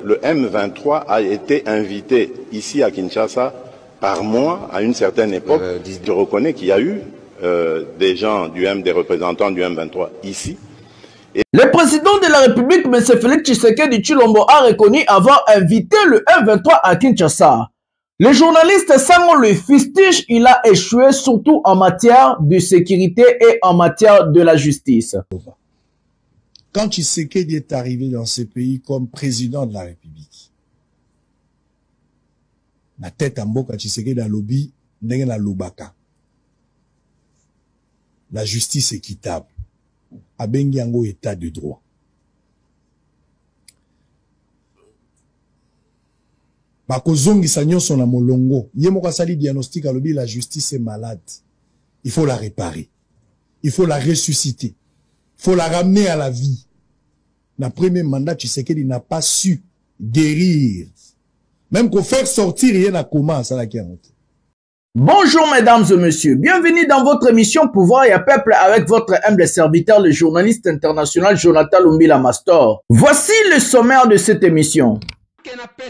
le M23 a été invité ici à Kinshasa par moi à une certaine époque. Je reconnais qu'il y a eu des représentants du M23 ici. Le président de la République, M. Félix Tshisekedi Tshilombo, a reconnu avoir invité le M23 à Kinshasa. Le journaliste Sango le fustige, il a échoué surtout en matière de sécurité et en matière de la justice. Quand Tshisekedi est arrivé dans ce pays comme président de la République, la tête en boca Tshisekedi a lobby, n'est la lobaka. La justice équitable. Abengiango état de droit. Bakozongi sanyo son molongo. Yemoko sali diagnostic à lobby, la justice est malade. Il faut la réparer. Il faut la ressusciter. Il faut la ramener à la vie. Dans le premier mandat, Tshisekedi n'a pas su guérir. Même qu'on faire sortir, rien n'a commencé à la guerre. Bonjour mesdames et messieurs, bienvenue dans votre émission Pouvoir et Peuple avec votre humble serviteur, le journaliste international Jonathan Lumbila Mastor. Voici le sommaire de cette émission.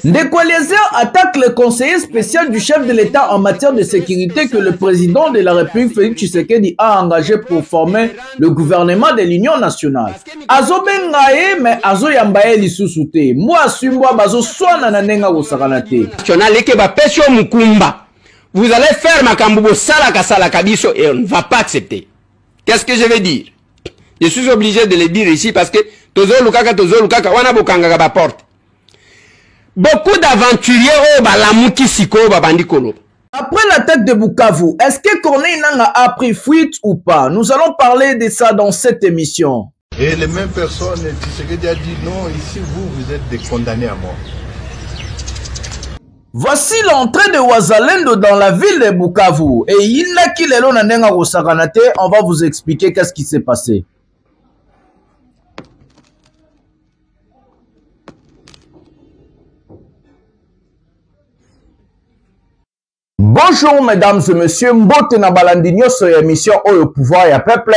Ndekwalézer attaque le conseiller spécial du chef de l'État en matière de sécurité que le président de la République Félix Tshisekedi a engagé pour former le gouvernement de l'Union nationale. Azo bengaye mais azo yambaye lisusuté. Moi sumbwa bazo swana na nenga wosakanate. National eke ba pesio mukumba. Vous allez faire Makambubo Salaka Kabiso et on ne va pas accepter. Qu'est-ce que je vais dire? Je suis obligé de le dire ici parce que Tozo Lukaka, wana bokanga ba porte. Beaucoup d'aventuriers au balamuki siko babandikolo. Après l'attaque de Bukavu, est-ce que Corneille Nangaa a pris fuite ou pas? Nous allons parler de ça dans cette émission. Et les mêmes personnes, Tshisekedi a dit non, ici vous êtes des condamnés à mort. Voici l'entrée de Wazalendo dans la ville de Bukavu. Et Inaki Lelo Nanenga Rosakanate, on va vous expliquer qu'est-ce qui s'est passé. Bonjour mesdames et messieurs, Mbote na balandinyo sur émission Oyo Pouvoir et Peuple.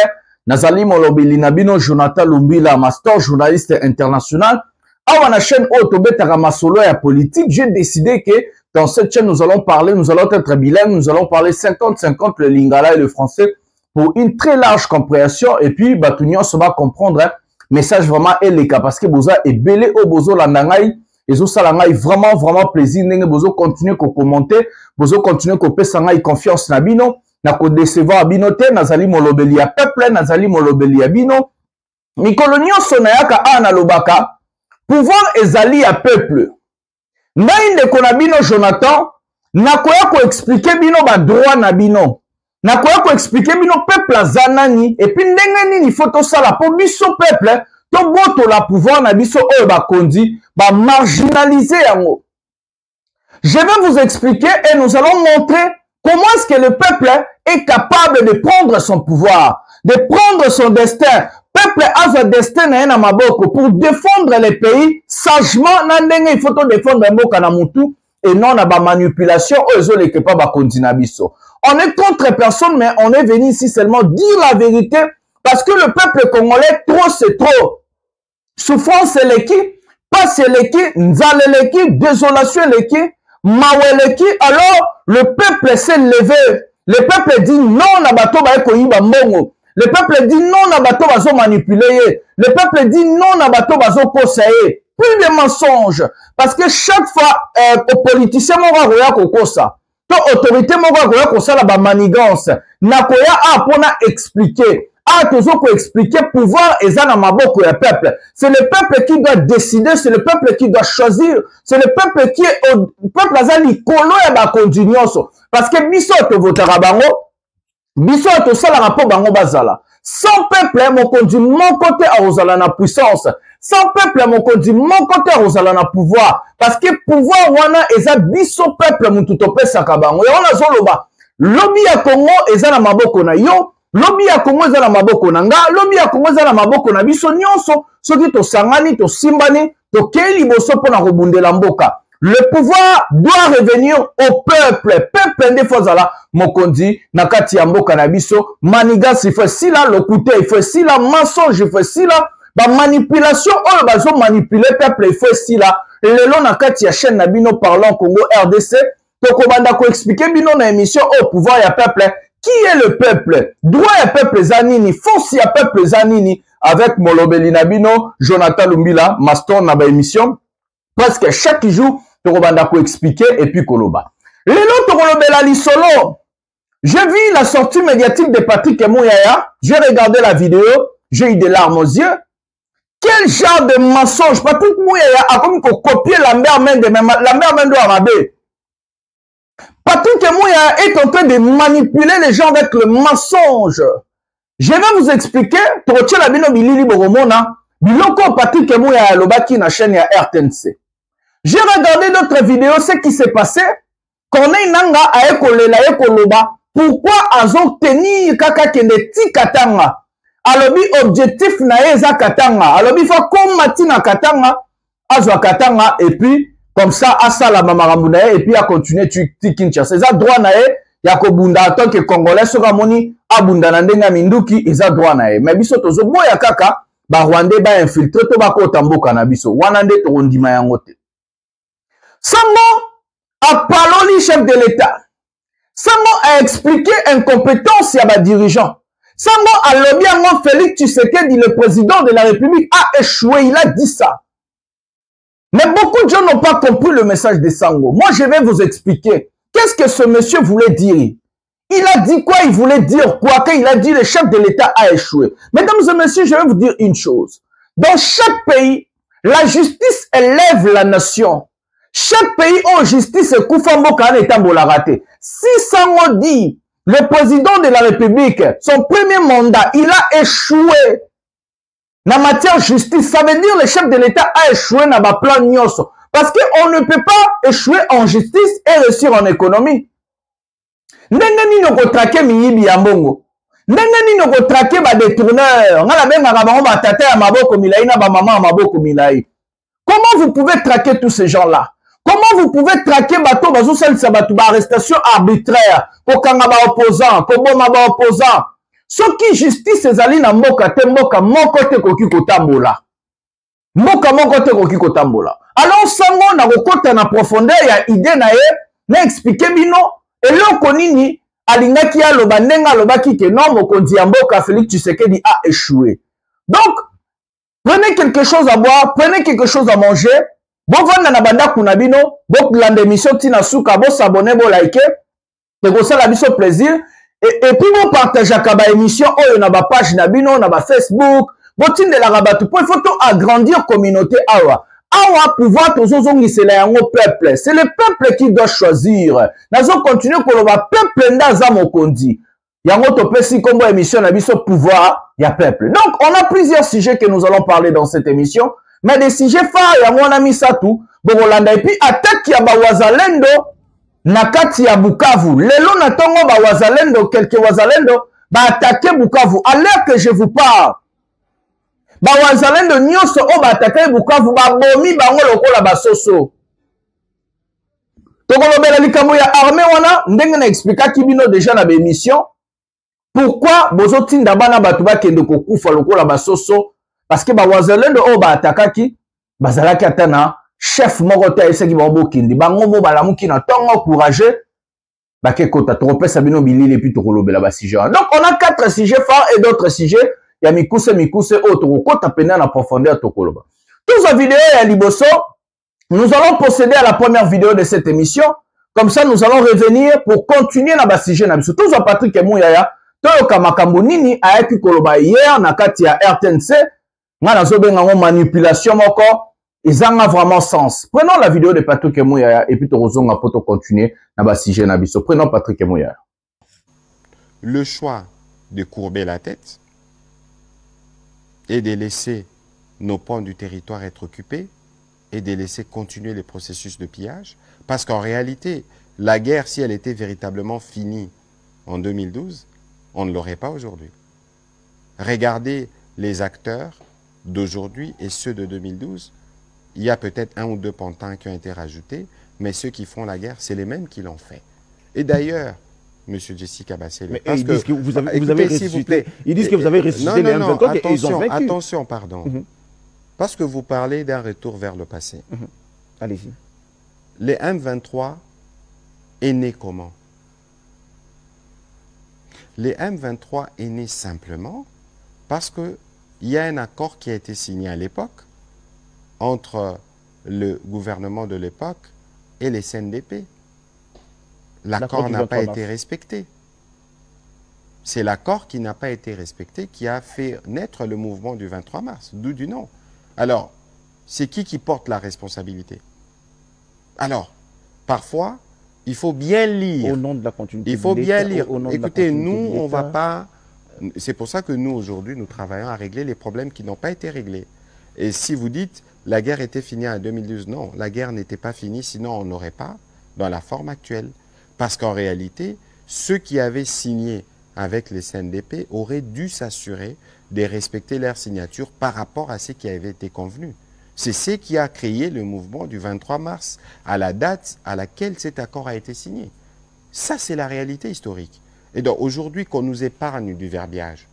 Nazali Molobeli Nabino Jonathan Lumbila Mastor, journaliste international. Awa na chaîne Otobetara Masolo et politique, j'ai décidé que dans cette chaîne nous allons être bilingues, nous allons parler 50-50 le lingala et le français pour une très large compréhension et puis Batunion se va comprendre hein, message vraiment éleka parce que boza est belé au bozo landangai et zo salangai vraiment plaisir nenge bozo continuer ko commenter, bozo continuer ko pesangai confiance na bino na ko décevoir bino te nazali molobeli ya peuple nazali molobeli ya bino mikolonio sonayaka ana lobaka. Pouvoir ezali à peuple. Ngai ndeko na bino Jonathan, nakoya ko expliquer bino ba droit na bino. Nakoya ko expliquer bino peuple azanani et puis ndenge nini faut to sala po biso peuple to boto la pouvoir na biso oyo ba kondi ba marginaliser yango. Je vais vous expliquer et nous allons montrer comment est-ce que le peuple est capable de prendre son pouvoir, de prendre son destin. Peuple a un destin na maboko pour défendre les pays sagement na ndenge il faut défendre mboka na mutu et non na ba manipulation ozole ke pa ba kontina biso. On est contre personne mais on est venu ici seulement dire la vérité parce que le peuple congolais trop c'est trop. Souffrance c'est l'équipe, pas c'est l'équipe, nzale l'équipe, désolation l'équipe, mawe l'équipe. Alors le peuple s'est levé. Le peuple dit non na bato ba ekoyiba mbongo. Le peuple dit non na bato bazo manipuler. Le peuple dit non na bato bazo conseiller. Plus de mensonges. Parce que chaque fois, aux politiciens mora roya kokosa. To autorité mora roya kosa la ba manigance. Na koya a pona expliquer. A tozo ko expliquer pouvoir eza na maboko ya peuple. C'est le peuple qui doit décider, c'est le peuple qui doit choisir. C'est le peuple qui est au peuple azali kolo ya ba continuoso. Parce que biso to votera bango. Biso to sala rapport bango bazala. Sans peuple mon conduit mon côté à ozala na puissance. Sans peuple mon conduit mon côté à ozala na pouvoir. Parce que pouvoir wana eza biso peuple mutu to pesa ka bango. Ya wana zoloba. Lobby ya Congo eza na maboko na yo. Lobby ya Congo eza na maboko na nga. Lobby ya Congo eza na maboko na biso nyonso. Soki to sangani to simbani to keli boso pona kobundela mboka. Le pouvoir doit revenir au peuple. Peuple des fois là, mokondi, nakati ya mboka na biso, manigas il faut si là, l'okuté il faut si là, mensonge il faut si là, ba manipulation oyo bazo manipuler peuple il faut ici là lelo na kati ya chaîne na bino parlons Congo RDC tokobanda ko expliquer bino na émission au pouvoir ya peuple qui est le peuple droit ya peuple zanini force ya peuple zanini avec molobeli na bino Jonathan Lumbila master na ba émission parce que chaque jour tokobanda ko expliquer et puis koloba lelo tokolobela lisolo. J'ai vu la sortie médiatique de Patrick Mouyaya. J'ai regardé la vidéo. J'ai eu des larmes aux yeux. Quel genre de mensonge. Patrick Mouyaya a comme copié Lambert Mende Arabé. Patrick Mouyaya est en train de manipuler les gens avec le mensonge. Je vais vous expliquer. Patrick Mouyaya lobaki na chaîne ya RTNC. J'ai regardé d'autres vidéos. Ce qui s'est passé. Corneille Nanga a ekolela ekoloba. Pourquoi azo tenir kaka kende ti katanga? Alobi objectif na eza katanga. Alobi fa komati na katanga, azwa katanga et puis comme ça asala mamarambu na et puis a continuer ti Kinshasa. Eza droit na ye ya kobunda en tant que congolais soka moni abunda na ndenga minduki eza droit na ye. Mais biso tozo boya kaka ba Rwandais ba infiltré to ba ko tamboka na biso. Wana nde to ndima yango te. Sango a parlé chef de l'État. Sango a expliqué incompétence à ma dirigeant. Sango a lobby à Félix Tshisekedi, le président de la République, a échoué. Il a dit ça. Mais beaucoup de gens n'ont pas compris le message de Sango. Moi, je vais vous expliquer. Qu'est-ce que ce monsieur voulait dire? Il a dit quoi? Il voulait dire quoi? Quand il a dit le chef de l'État a échoué. Mesdames et messieurs, je vais vous dire une chose. Dans chaque pays, la justice élève la nation. Chaque pays en justice est Koufambo Kane et Tambola raté. Si Sango dit, le président de la République, son premier mandat, il a échoué. Na matière justice, ça veut dire le chef de l'État a échoué dans ma plan Nyoso. Parce qu'on ne peut pas échouer en justice et réussir en économie. Ndenge ni no traquer miyibi ya mbongo. Ndenge ni no traquer ba détourneur. Ngala benga ba ba tata ya maboko milai na ba maman maboko milai. Comment vous pouvez traquer tous ces gens-là? Comment vous pouvez traquer bateau bazo sel sabatu ba arrestation arbitraire ko kanga ba opposant ko boma ba opposant soki justice ezali na mboka te mboka moko te koki kotambola mboka moko te koki kotambola alors sango na kokota na profondeur ya idée na ye na expliquer bino eloko nini alingaki aloba ndenga alobaki ke non mokonzi ya mboka Félix Tshisekedi a échoué. Donc prenez quelque chose à boire, prenez quelque chose à manger. Bon vanda na banda kuna bino, bon lande émission tina suka, bon s'abonner, bon liker, te ça la biso plaisir et puis bon partager kaba émission oyo na ba page na bino na ba Facebook, bon tin de la rabatu pour photo agrandir communauté awa. Awa pouvoir tozozongi c'est la yango peuple, c'est le peuple qui doit choisir. Nazo continuer ko ba peuple ndaza mokondi. Yango to pesi kombo émission na biso pouvoir ya peuple. Donc on a plusieurs sujets que nous allons parler dans cette émission. Mais des sujets phares, il y a mon ça tout. Et puis, attaque ya ba wazalendo, na kati ya Bukavu. Lelo na tongo ba wazalendo, quelques wazalendo, ba attaquer Bukavu. À l'heure que je vous parle, ba wazalendo nyoso o ba attaquer Bukavu, ba bomi ba ngolo kola ba soso. Tokolo bela likambo ya armée wana, ndenge na expliquer kibino déjà na ba émission. Pourquoi bozo tinda bana batu ba kende ko kufa lokola ba soso? Parce que ba wazalendo o ba atakaki bazalaki atana chef moko te eseki ba bokindi bango mo balamuki na tongo courageux ba ke kota tropesa bino bilili puis tokolobela ba sujet. Donc on a 4 sujets phares et d'autres sujets ya mikuse o tokota pena na profondeur tokoloba. Tous la vidéo ya liboso, nous allons procéder à la première vidéo de cette émission. Comme ça nous allons revenir pour continuer na ba sujet na biso. Tous Patrick Mouyaya toyoka makambo nini ayaki koloba hier na kati ya RTNC. Manipulation encore, ils ont vraiment sens. Prenons la vidéo de Patrick Mouyaya et puis Torozonga pour continuer na ba sujet na biso. Prenons Patrick Mouyaya. Le choix de courber la tête et de laisser nos pans du territoire être occupés et de laisser continuer les processus de pillage, parce qu'en réalité, la guerre, si elle était véritablement finie en 2012, on ne l'aurait pas aujourd'hui. Regardez les acteurs d'aujourd'hui et ceux de 2012, il y a peut-être 1 ou 2 pantins qui ont été rajoutés, mais ceux qui font la guerre, c'est les mêmes qui l'ont fait. Et d'ailleurs, M. Jessica Bassele. Mais ils disent que vous avez ressuscité. Ils disent que vous avez ressuscité les M23 et ils ont vaincu. Attention, pardon. Parce que vous parlez d'un retour vers le passé. Allez-y. Les M23 est né comment? Les M23 est né simplement parce qu'il y a un accord qui a été signé à l'époque entre le gouvernement de l'époque et les CNDP. L'accord n'a pas été respecté. C'est l'accord qui n'a pas été respecté qui a fait naître le mouvement du 23 mars, d'où du nom. Alors, c'est qui porte la responsabilité? Alors, parfois, il faut bien lire. Au nom de la continuité. Il faut bien lire. Écoutez, nous, on ne va pas... C'est pour ça que nous, aujourd'hui, nous travaillons à régler les problèmes qui n'ont pas été réglés. Et si vous dites, la guerre était finie en 2012, non, la guerre n'était pas finie, sinon on n'aurait pas dans la forme actuelle. Parce qu'en réalité, ceux qui avaient signé avec les CNDP auraient dû s'assurer de respecter leur signature par rapport à ce qui avait été convenu. C'est ce qui a créé le mouvement du 23 mars, à la date à laquelle cet accord a été signé. Ça, c'est la réalité historique. Et donc, aujourd'hui, qu'on nous épargne du verbiage,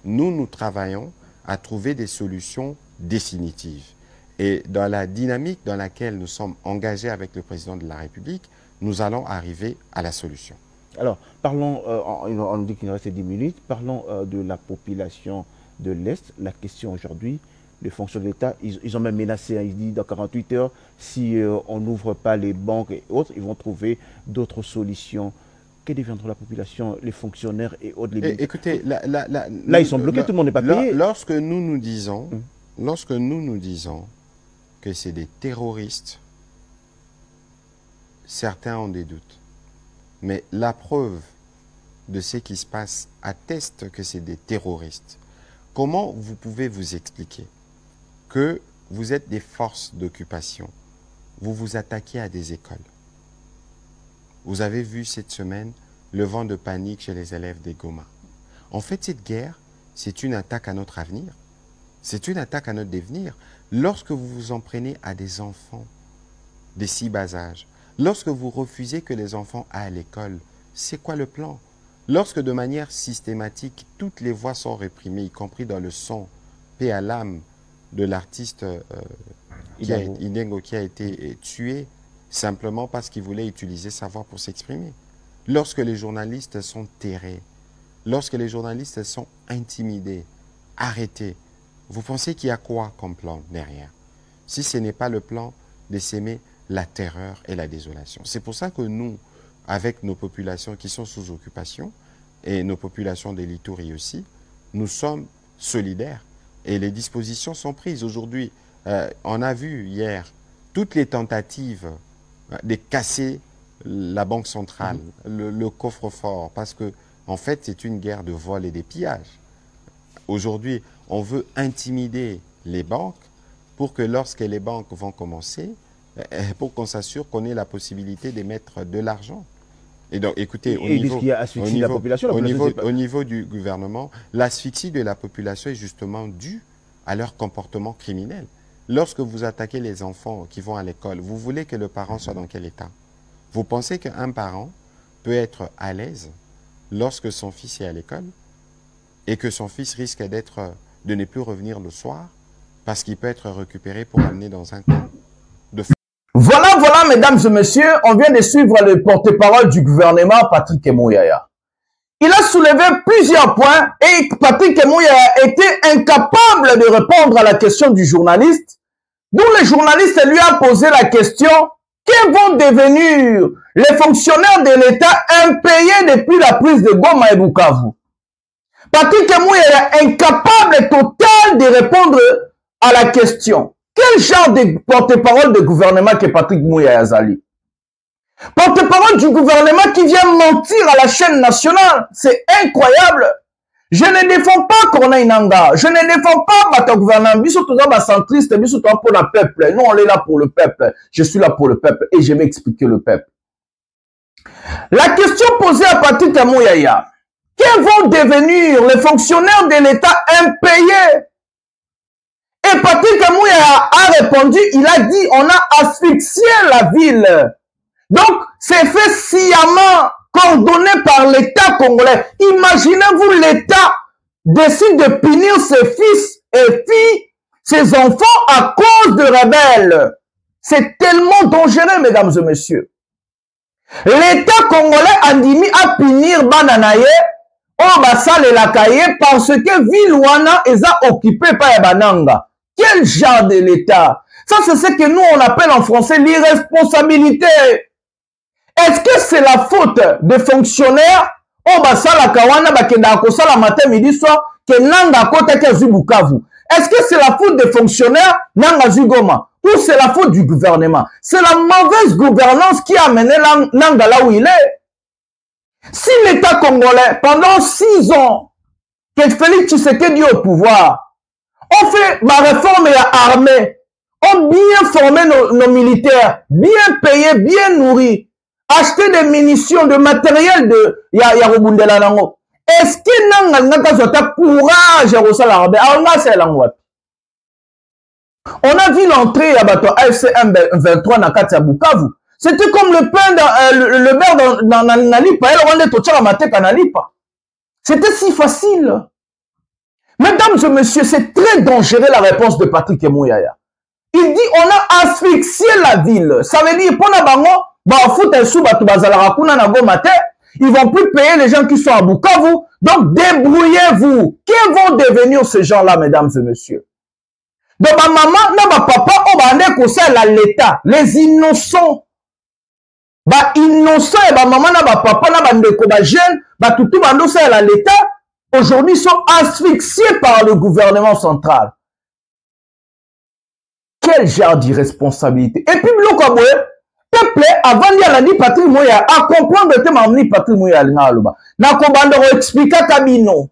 nous travaillons à trouver des solutions définitives. Et dans la dynamique dans laquelle nous sommes engagés avec le président de la République, nous allons arriver à la solution. Alors, parlons, on dit qu'il nous reste 10 minutes, parlons de la population de l'Est. La question aujourd'hui, les fonctionnaires de l'État, ils ont même menacé, ils disent dans 48 heures, si on n'ouvre pas les banques et autres, ils vont trouver d'autres solutions. Que deviendra la population, les fonctionnaires et autres? Écoutez, là, ils sont bloqués, tout le monde n'est pas payé. Lorsque nous nous disons que c'est des terroristes, certains ont des doutes. Mais la preuve de ce qui se passe atteste que c'est des terroristes. Comment vous pouvez vous expliquer que vous êtes des forces d'occupation, vous vous attaquez à des écoles? Vous avez vu cette semaine le vent de panique chez les élèves des Goma. En fait, cette guerre, c'est une attaque à notre avenir. C'est une attaque à notre devenir. Lorsque vous vous en prenez à des enfants de si bas âge, lorsque vous refusez que les enfants aillent à l'école, c'est quoi le plan? Lorsque de manière systématique, toutes les voix sont réprimées, y compris dans le son, paix à l'âme de l'artiste Idengo qui a été tué, simplement parce qu'il voulait utiliser sa voix pour s'exprimer. Lorsque les journalistes sont terrés, lorsque les journalistes sont intimidés, arrêtés, vous pensez qu'il y a quoi comme plan derrière? Si ce n'est pas le plan de s'aimer la terreur et la désolation. C'est pour ça que nous, avec nos populations qui sont sous occupation, et nos populations de l'Ituri aussi, nous sommes solidaires. Et les dispositions sont prises. Aujourd'hui, on a vu hier toutes les tentatives de casser la banque centrale, le coffre-fort, parce que en fait, c'est une guerre de vol et de pillage. Aujourd'hui, on veut intimider les banques pour que lorsque les banques vont commencer, pour qu'on s'assure qu'on ait la possibilité de mettre de l'argent. Et donc, écoutez, au niveau du gouvernement, l'asphyxie de la population est justement due à leur comportement criminel. Lorsque vous attaquez les enfants qui vont à l'école, vous voulez que le parent soit dans quel état? Vous pensez qu'un parent peut être à l'aise lorsque son fils est à l'école et que son fils risque de ne plus revenir le soir parce qu'il peut être récupéré pour amener dans un camp de... Voilà, mesdames et messieurs, on vient de suivre le porte-parole du gouvernement, Patrick Mouyaya. Il a soulevé plusieurs points et Patrick Mouyaya était incapable de répondre à la question du journaliste, d'où le journaliste lui a posé la question: que vont devenir les fonctionnaires de l'État impayés depuis la prise de Goma et Bukavu? Patrick Mouyaya est incapable total de répondre à la question. Quel genre de porte-parole de gouvernement que Patrick Mouyaya Zali? Porte-parole du gouvernement qui vient mentir à la chaîne nationale. C'est incroyable. Je ne défends pas Corneille Nangaa. Je ne défends pas Bata gouvernement. Biso tout ça centriste, biso tout pour le peuple. Nous, on est là pour le peuple. Je suis là pour le peuple et je vais expliquer le peuple. La question posée à Patrick Mouyaya: que vont devenir les fonctionnaires de l'État impayés? Et Patrick Mouyaya a répondu, il a dit: on a asphyxié la ville. Donc, c'est fait sciemment. coordonné par l'État congolais. Imaginez-vous, l'État décide de punir ses fils et filles, ses enfants à cause de rebelles. C'est tellement dangereux, mesdames et messieurs. L'État congolais a dit à punir Bananaye, oh basale la cahier, parce que Vilwana est occupé par Bananga. Quel genre de l'État? Ça, c'est ce que nous, on appelle en français l'irresponsabilité. Est-ce que c'est la faute des fonctionnaires oh basala kawana bakenda kosala matin midi soir que nanga kota ke Bukavu? Est-ce que c'est la faute des fonctionnaires nanga Goma ou c'est la faute du gouvernement? C'est la mauvaise gouvernance qui a mené nanga là où il est. Si l'État congolais pendant 6 ans que Félix Tshisekedi est au pouvoir, on fait ma réforme et l'armée, on bien formé nos militaires, bien payés, bien nourris, acheter des munitions, de matériel de Yarobundela Nango. Est-ce que n'a courage à l'armée? On a vu l'entrée à bateau AFC M23 na Katia Bukavu. C'était comme le pain, le beurre dans Nalipa. C'était si facile. Mesdames et messieurs, c'est très dangereux la réponse de Patrick Mouyaya. Il dit on a asphyxié la ville. Ça veut dire pour la bango, ils vont plus payer les gens qui sont à Bukavu. Donc débrouillez-vous. Qui vont devenir ces gens-là, mesdames et messieurs? Donc ma maman, ma papa, on va aller conseiller à l'État. Les innocents. Innocents et ma maman, ma papa, ma jeune, tout à l'État. Aujourd'hui, sont asphyxiés par le gouvernement central. Quel genre d'irresponsabilité? Et puis, peuple, avant d'y aller, Patrick Moya, à comprendre que m'amener Patrick Moya, n'a pas expliqué Kabino.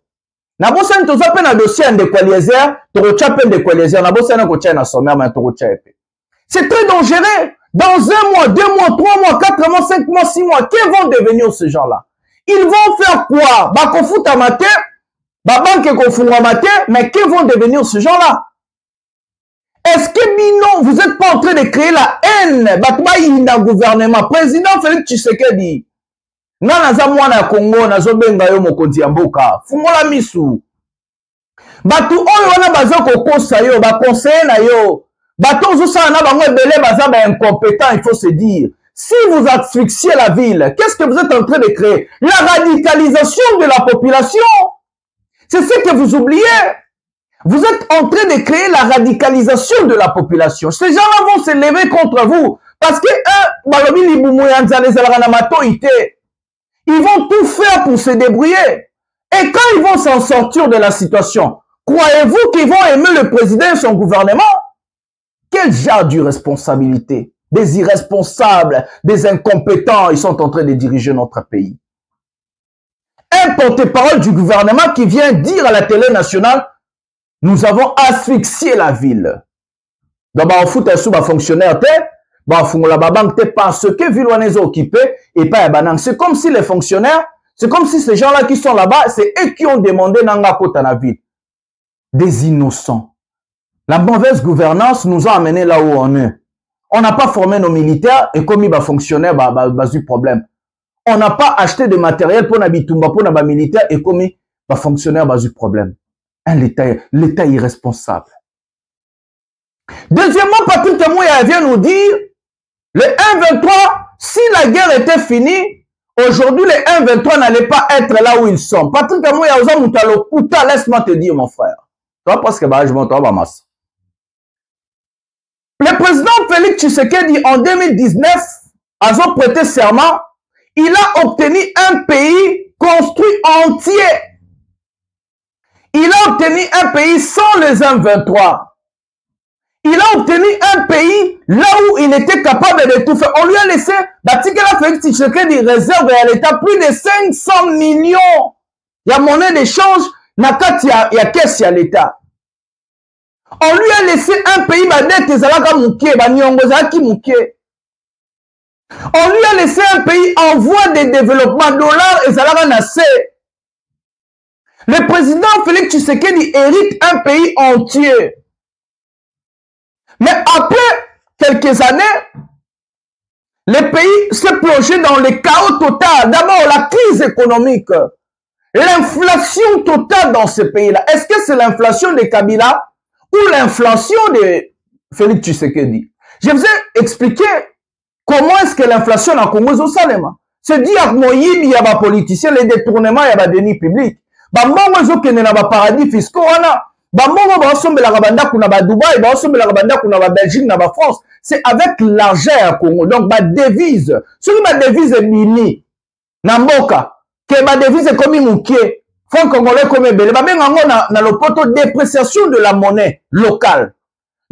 N'a pas senti tout ça, dossier de Kwaliézer, de Kwaliézer, n'a pas senti na sommaire, mais c'est très dangereux. Dans 1 mois, 2 mois, 3 mois, 4 mois, 5 mois, 6 mois, qui vont devenir ces gens-là? Ils vont faire quoi? Bakofuta maté, banque kofunga maté, mais qui vont devenir ces gens-là? Est-ce que Bino, vous n'êtes pas en train de créer la haine? Batba gouvernement. Président Félix Tshisekedi. Nanaza mwana Congo, nazobenga yo mokonzi ya mboka. Fungola misu. Batu oyo wana bazoko kosa yo, ba conseiller na yo. Batu ozosa na bango ebele baza ba incompétent, il faut se dire. Si vous asphyxiez la ville, qu'est-ce que vous êtes en train de créer? La radicalisation de la population. C'est ce que vous oubliez. Vous êtes en train de créer la radicalisation de la population. Ces gens-là vont se lever contre vous. Parce que ils vont tout faire pour se débrouiller. Et quand ils vont s'en sortir de la situation, croyez-vous qu'ils vont aimer le président et son gouvernement? Quel genre d'irresponsabilité? Des irresponsables, des incompétents, ils sont en train de diriger notre pays. Un porte-parole du gouvernement qui vient dire à la télé nationale: nous avons asphyxié la ville. Donc, on fout un sous-fonctionnaire, parce que ville on est occupé et pas banang. C'est comme si les fonctionnaires, c'est comme si ces gens-là qui sont là-bas, c'est eux qui ont demandé Nanga Kota na ville. Des innocents. La mauvaise gouvernance nous a amenés là où on est. On n'a pas formé nos militaires et comme ils fonctionnaires, du problème. On n'a pas acheté de matériel pour n'abitumba pour nos militaires et comme ils fonctionnaires, du problème. L'État irresponsable. Deuxièmement, Patrick Moya vient nous dire, le 1-23, si la guerre était finie, aujourd'hui les 1-23 n'allaient pas être là où ils sont. Patrick Moya, laisse-moi te dire, mon frère. Toi, parce que je monte en masse. Le président Félix Tshisekedi, en 2019, a prêté serment, il a obtenu un pays construit entier. Il a obtenu un pays sans les M23. Il a obtenu un pays là où il était capable de tout faire. On lui a laissé, Batikela Félix Tshisekedi réserve à l'État plus de 500 millions. Il y a monnaie d'échange, nakati il y a caisse à l'État. On lui a laissé un pays, on lui a laissé un pays en voie de développement, dollars et Zalaga Nassé. Le président Félix Tshisekedi hérite un pays entier. Mais après quelques années, le pays s'est plongé dans le chaos total. D'abord, la crise économique. L'inflation totale dans ce pays-là. Est-ce que c'est l'inflation de Kabila ou l'inflation de Félix Tshisekedi? Je vous ai expliqué comment est-ce que l'inflation a Congo au Salema. C'est dire moyibi y a des politiciens, les détournements y a des deniers publics. Bah mongo zo kene na ba paradis fiscaux wana. Bah mongo ba sombe la rabanda kuna ba Dubaï, ba sombe la rabanda kuna ba Belgique na ba France. C'est avec l'argent à Congo. Donc ba devise. Ce qui ma devise est mini. Namboka. Que ba devise est comme moukié. Fonds congolais comme belé. Ba bengango na le poto dépréciation de la monnaie locale.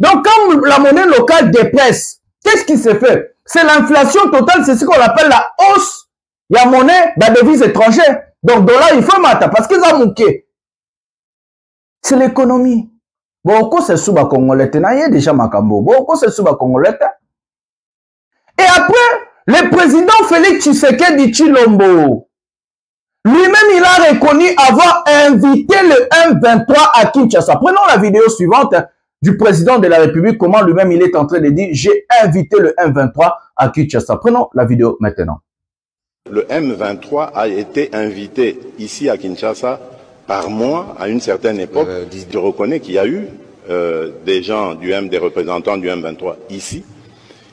Donc quand la monnaie locale dépresse, qu'est-ce qui se fait? C'est l'inflation totale, c'est ce qu'on appelle la hausse. Il y a monnaie, la devise étrangère. Donc, dollar, il faut mater parce qu'ils ont manqué. C'est l'économie. Beaucoup c'est sous Congolais. Il y a déjà Makambo. Beaucoup c'est sous Congolais. Et après, le président Félix Tshisekedi Tshilombo, lui-même, il a reconnu avoir invité le M23 à Kinshasa. Prenons la vidéo suivante du président de la République, comment lui-même il est en train de dire « J'ai invité le M23 à Kinshasa ». Prenons la vidéo maintenant. Le M23 a été invité ici à Kinshasa par moi à une certaine époque. Je reconnais qu'il y a eu des représentants du M23 ici.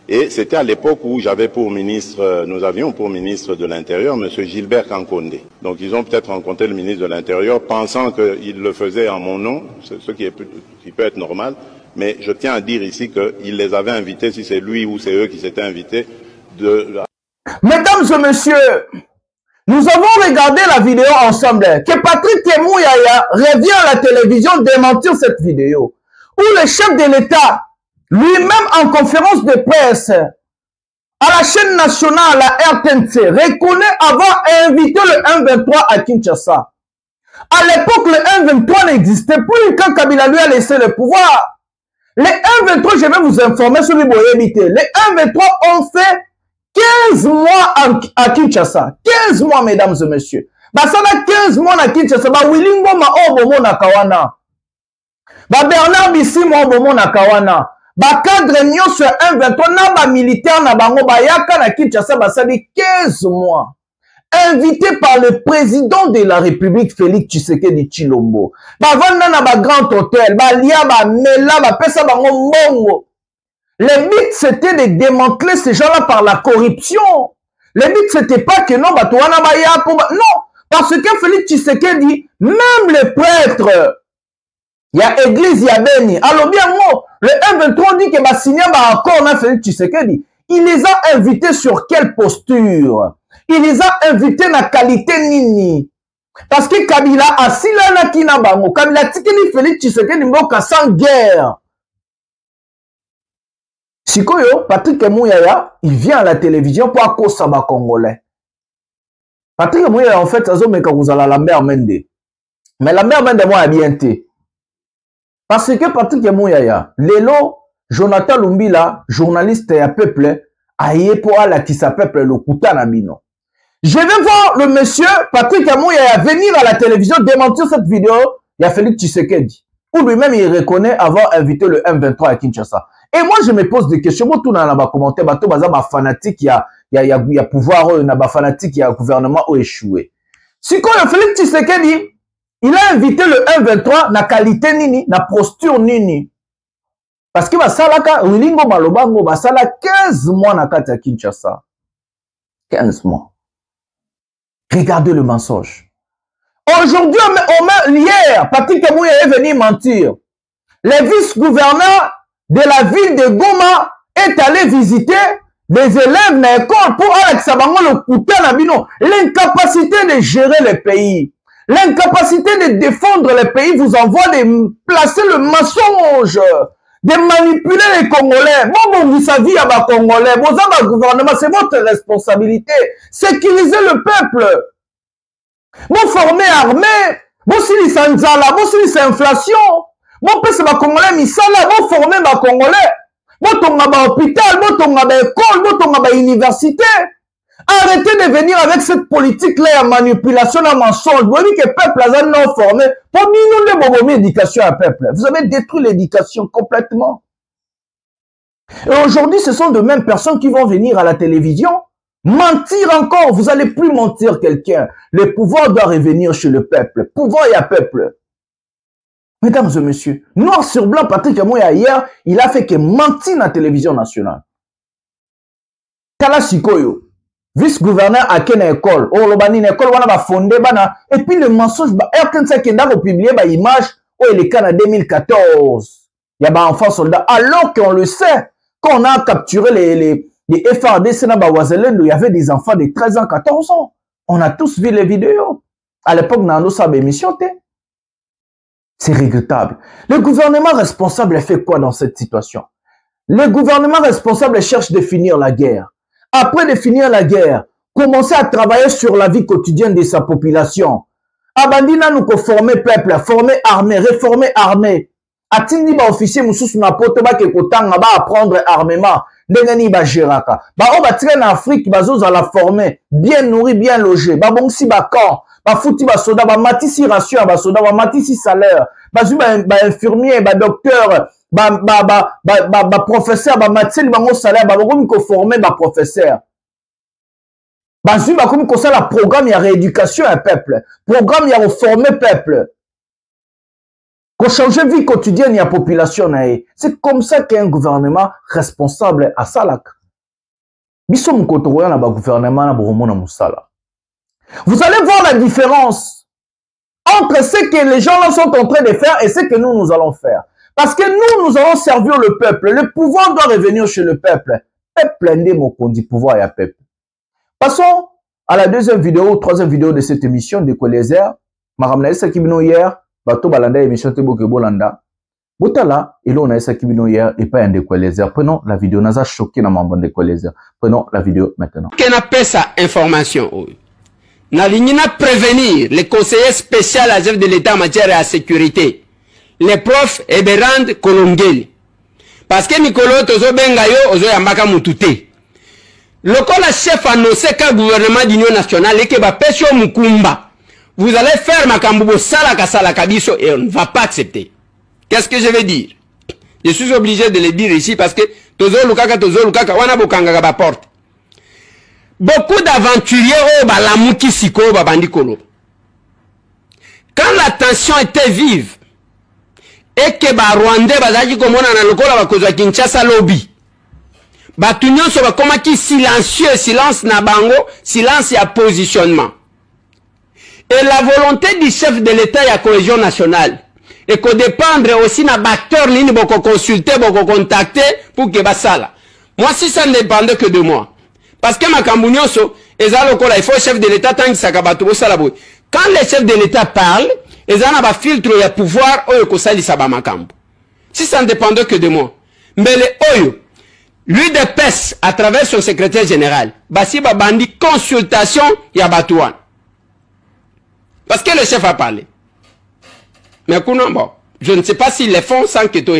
Et c'était à l'époque où j'avais pour ministre, nous avions pour ministre de l'Intérieur M. Gilbert Kankonde. Donc ils ont peut-être rencontré le ministre de l'Intérieur pensant qu'il le faisait en mon nom, ce qui peut être normal. Mais je tiens à dire ici qu'il les avait invités, si c'est lui ou c'est eux qui s'étaient invités. Mesdames et messieurs, nous avons regardé la vidéo ensemble. Que Patrick Mouyaya revient à la télévision démentir cette vidéo. Où le chef de l'État, lui-même en conférence de presse, à la chaîne nationale, la RTNC, reconnaît avoir invité le M23 à Kinshasa. À l'époque, le M23 n'existait plus quand Kabila lui a laissé le pouvoir. Les M23, je vais vous informer sur les boyébités. Les M23 ont fait 15 mois à Kinshasa. 15 mois, mesdames et messieurs. Bah, ça a 15 mois à Kinshasa. Bah, Wilingo ma obomo na kawana. Bah, Bernard Bissimo obomo na kawana. Ba cadre nyo sur 1-23 na ba militaire na bango ba yaka na Kinshasa ba sali 15 mois. Invité par le président de la République Félix Tshisekedi Tshilombo. Ba vanda na ba grand hôtel, ba lia ba mela ba pesa bango mbongo. Le but c'était de démanteler ces gens-là par la corruption. Le but c'était pas que non ba toana ba ya pour non, parce que Félix Tshisekedi, même les prêtres, il y a église, il y a béni. Alors bien moi, le M23 dit que va signer un accord avec Félix Tshisekedi. Il les a invités sur quelle posture? Il les a invités dans la qualité nini. Parce que Kabila a silana kina bango. Kabila tikeli Félix Tshisekedi mboka sans guerre. Sikoyo, Patrick Mouyaya, il vient à la télévision pour accoster les Congolais. Patrick Mouyaya, en fait, ça me vous allez Lambert Mende. Mais Lambert Mende, moi, a bien été. Parce que Patrick Mouyaya, Lelo, Jonathan Lumbila, journaliste à peuple, a yé pour aller qui s'appelle le Koutanabino. Je vais voir le monsieur Patrick Mouyaya venir à la télévision démentir cette vidéo. Il y a Félix Tshisekedi. Ou lui-même il reconnaît avoir invité le M23 à Kinshasa. Et moi je me pose des questions. Moi tout dans la commentaire, bateau baza ba fanatique, il y a pouvoir, il y a ba fanatique, il y a gouvernement ou échoué. Si quand le Félix Tshisekedi, il a invité le M23 na qualité nini, na posture nini. Parce que basalaka Wilingo Malobango basala 15 mois na kati ya Kinshasa. 15 mois. Regardez le mensonge. Aujourd'hui, hier, Patrick Mouyaya est venu mentir. Le vice-gouverneur de la ville de Goma est allé visiter des élèves dans l'école pour Alex Sabango le Koutanabino. L'incapacité de gérer le pays. L'incapacité de défendre le pays vous envoie de placer le mensonge, de manipuler les Congolais. Bon, vous saviez à bas Congolais, vous avez un gouvernement, c'est votre responsabilité. Sécuriser le peuple. Vous formez armée, vous si c'est Nzala, vous si c'est inflation. Vous pensez ma Congolais, misala, vous formez ma Congolais. Vous tombez à l'hôpital, vous tombez à l'école, vous tombez à l'université. Arrêtez de venir avec cette politique-là, de manipulation, de mensonge. Vous voyez que le peuple a non formé. Pour nous, l'éducation à peuple. Vous avez détruit l'éducation complètement. Et aujourd'hui, ce sont de mêmes personnes qui vont venir à la télévision mentir encore. Vous n'allez plus mentir quelqu'un. Le pouvoir doit revenir chez le peuple. Pouvoir et à peuple. Mesdames et messieurs, noir sur blanc, Patrick Amoya hier, il a fait que mentir dans la télévision nationale. Kala Sikoyo, vice-gouverneur à quelle école? Oh, l'obani, une école, on a fondé, et puis le mensonge, RKNC qui a publié une image, oh, il est en 2014. Il y a des enfants soldats. Alors qu'on le sait, quand on a capturé les FRDC, il y avait des enfants de 13 ans, 14 ans. On a tous vu les vidéos. À l'époque, on a une émission. C'est regrettable. Le gouvernement responsable fait quoi dans cette situation? Le gouvernement responsable cherche de finir la guerre. Après de finir la guerre, commencer à travailler sur la vie quotidienne de sa population. Abandina nous former peuple, former armée, réformer armée. Atindi ba officier mususu na poto ba ke kotanga ba apprendre armement. Ndengani ba geraka. Ba o ba traîner en Afrique, ba zo la former, bien nourri, bien logé. Ba bongsi ba camp, ba fouti ba soda, ba matisi ration, ba soda, ba matisi salaire. Ba zu ba infirmier, ba docteur, ba professeur, ba matisi ba ngo salaire, ba bokomi ko former ba professeur. Ba zu ba komi ko ça la programme ya rééducation un peuple, programme ya reformer peuple. Qu'on change vie quotidienne et la population. C'est comme ça qu'un gouvernement responsable à Salak. Vous allez voir la différence entre ce que les gens sont en train de faire et ce que nous allons faire. Parce que nous allons servir le peuple. Le pouvoir doit revenir chez le peuple. Peuple n'est mon dit pouvoir et à peuple. Passons à la deuxième vidéo, troisième vidéo de cette émission de Kolézer. Maramna Sakibino hier. Bato balanda émission te boke bolanda. Botala, et on a essa kibino hier et pas un de Kolézer. Prenons la vidéo. Naza choqué na mambo de Kolézer. Prenons la vidéo maintenant. Qu'est-ce qu'on appelle ça information? Na lignina prévenir les conseillers spéciaux à chef de l'État en matière de sécurité. Les profs et Berand Kolongeli. Parce que Nicolo Tozo Bengayo Ozo Yamaka Mutute. Le chef annoncé qu'un gouvernement d'union nationale et que va pêcher Mukumba. Vous allez faire Makambubo Salakabiso et on ne va pas accepter. Qu'est-ce que je veux dire? Je suis obligé de le dire ici parce que Tozo Lukaka, wana bokanga ba porte. Beaucoup d'aventuriers au balamuki siko babandikolo. Quand la tension était vive et que ba Rwandais bazaki komona na lokola bakozwa Kinshasa lobby. Batunyo so bakoma ki silencieux, silence na bango, silence ya positionnement. Et la volonté du chef de l'État et la cohésion nationale. Et qu'on dépendre aussi d'un acteur ligne pour consulter, pour contacter, pour que ça. Moi, si ça ne dépendait que de moi. Parce que ma Kambunyoso, il faut le chef de l'État tant que ça quand le chef de l'État parle, ils ont un filtre et un pouvoir, si ça ne dépendait que de moi. Mais les Oyo, lui de PES, à travers son secrétaire général, Bassi Babandi, consultation, Yabatouan. Parce que le chef a parlé. Mais bon, je ne sais pas s'ils le font sans que toi.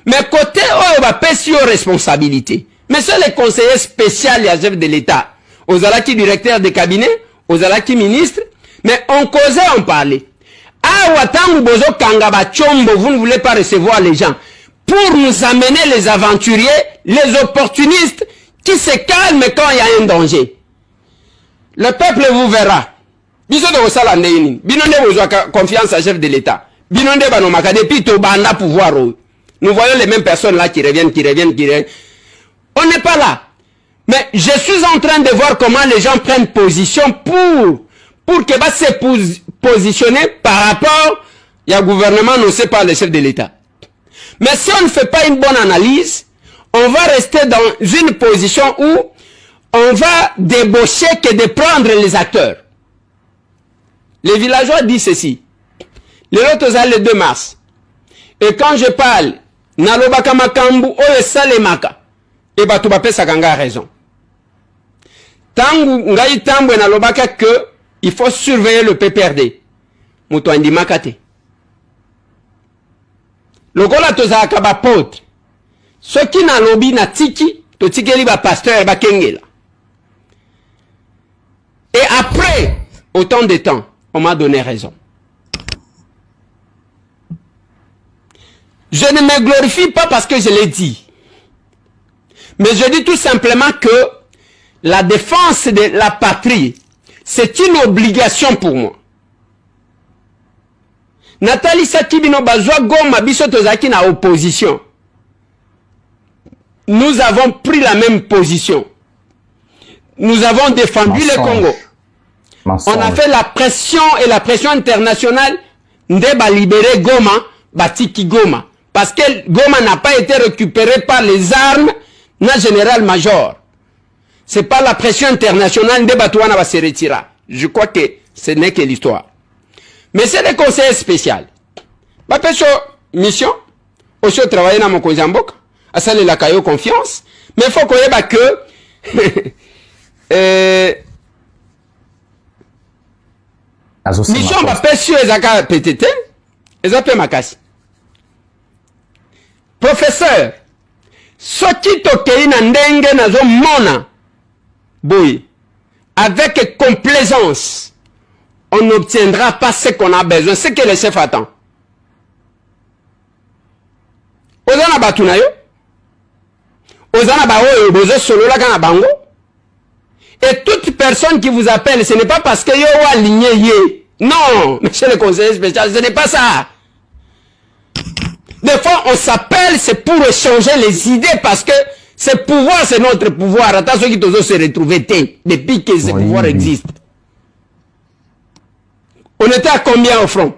Mais côté on va payer aux responsabilités. Mais c'est les conseillers spéciaux et chefs de l'État. Aux alaki directeurs de cabinet, aux alaki ministres. Mais on causait, on parlait. Ah, Watangu Bozo Kangaba Chombo, vous ne voulez pas recevoir les gens. Pour nous amener les aventuriers, les opportunistes, qui se calment quand il y a un danger. Le peuple vous verra. Biso de Osala Ndeyini, Binonde besoin confiance à chef de l'État. Binonde Banomaka, depuis Tobanda pouvoir. Nous voyons les mêmes personnes là qui reviennent. On n'est pas là. Mais je suis en train de voir comment les gens prennent position pour que va se positionner par rapport au gouvernement annoncé par le chef de l'État. Mais si on ne fait pas une bonne analyse, on va rester dans une position où on va débaucher que de prendre les acteurs. Les villageois disent ceci. Le 2 mars. Et quand je parle, Nalobaka Makambu, Oye Salemaka, et Batubape Sakanga a raison. Tangu Ngai Tambwe Nalobaka que il faut surveiller le PPRD. Moutoandi Makate. Le Gola Tozaka ba potre. Ceux qui n'a lobby na tiki, to tikeli ba pasteur ba kengela. Et après autant de temps, on m'a donné raison. Je ne me glorifie pas parce que je l'ai dit. Mais je dis tout simplement que la défense de la patrie, c'est une obligation pour moi. Nathalie Sakibino Bazwa Goma biso tozaki na opposition. Nous avons pris la même position. Nous avons défendu le Congo. On a fait la pression et la pression internationale Ndeba libérer Goma, Batiki Goma. Parce que Goma n'a pas été récupéré par les armes na général-major. C'est pas la pression internationale Ndeba Touana va se retirer. Je crois que ce n'est que l'histoire. Mais c'est le conseil spécial. Bah, peso mission, aussi travailler dans mon Kozambok, à ça la caillou confiance. Mais il faut qu'on ait que mission va peso ezaka PTT, ezaka makasi. Professeur, soki tokei na ndenge nazo mona boy, avec complaisance. On n'obtiendra pas ce qu'on a besoin, ce que le chef attend. Ozana batunayo, Ozana baoyo, bozo solo la kana bango. Et toute personne qui vous appelle, ce n'est pas parce que yo aligné yé. Non, monsieur le conseiller spécial, ce n'est pas ça. Des fois, on s'appelle, c'est pour échanger les idées parce que ce pouvoir, c'est notre pouvoir. Attention qui se retrouver depuis que ce pouvoir existe. On était à combien au front?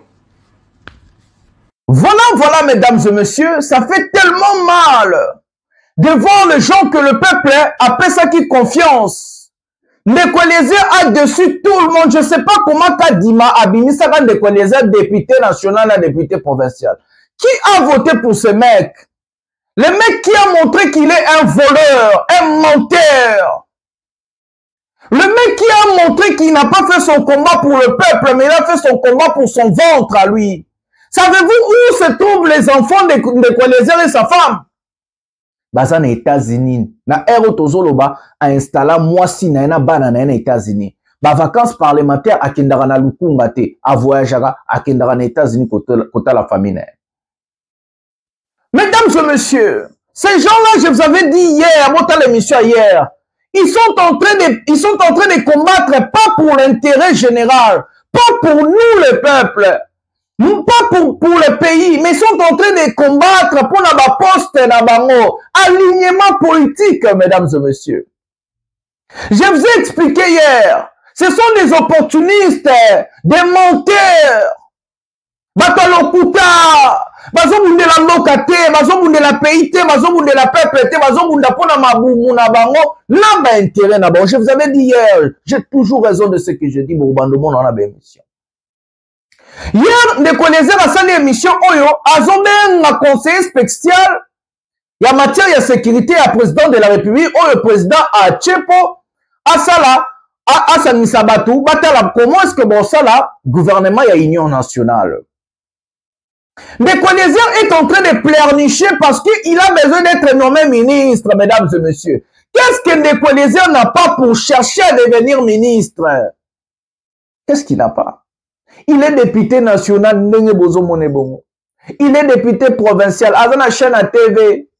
Voilà, mesdames et messieurs, ça fait tellement mal de voir les gens que le peuple appelle ça qui confiance. Ndekwelézé a dessus tout le monde. Je ne sais pas comment Kadima Abimisa va Ndekwelézé député national et député provincial. Qui a voté pour ce mec? Le mec qui a montré qu'il est un voleur, un menteur. Le mec qui a montré qu'il n'a pas fait son combat pour le peuple, mais il a fait son combat pour son ventre à lui. Savez-vous où se trouvent les enfants de Kwelezer et sa femme? Baza na États-Unis. Na Aero Tozoloba a installé moisi na bana na États-Unis. Ba vacances parlementaires à Kendara na Lukunga te, à voyagera à Kendara na États-Unis côté la famille. Mesdames et messieurs, ces gens-là, je vous avais dit hier, à l'émission hier, ils sont en train de combattre pas pour l'intérêt général, pas pour nous le peuple, pas pour le pays, mais ils sont en train de combattre pour la poste na bango, alignement politique, mesdames et messieurs. Je vous ai expliqué hier, ce sont des opportunistes, des menteurs, batalokuta, bazobundela mboka te, bazobundela pays te, bazobundela peuple te, bazobunda pona mabumu na bango, na ba intérêt na bango. Je vous avais dit hier, j'ai toujours raison de ce que je dis, Boubando mon on a bien émission. Hier, Ndekwelézé a sali émission oyo, azombe na conseiller spécial, ya matière ya sécurité ya président de la République, oyo président a Tchepo, asala, asanisa batu, batala, comment est-ce que bon ça là, gouvernement ya Union nationale. Ndekwelézé est en train de pleurnicher parce qu'il a besoin d'être nommé ministre, mesdames et messieurs. Qu'est-ce que Ndekwelézé n'a pas pour chercher à devenir ministre? Qu'est-ce qu'il n'a pas? Il est député national, Ndenge Bozo Monebongo. Il est député provincial, Azana chaîne à TV.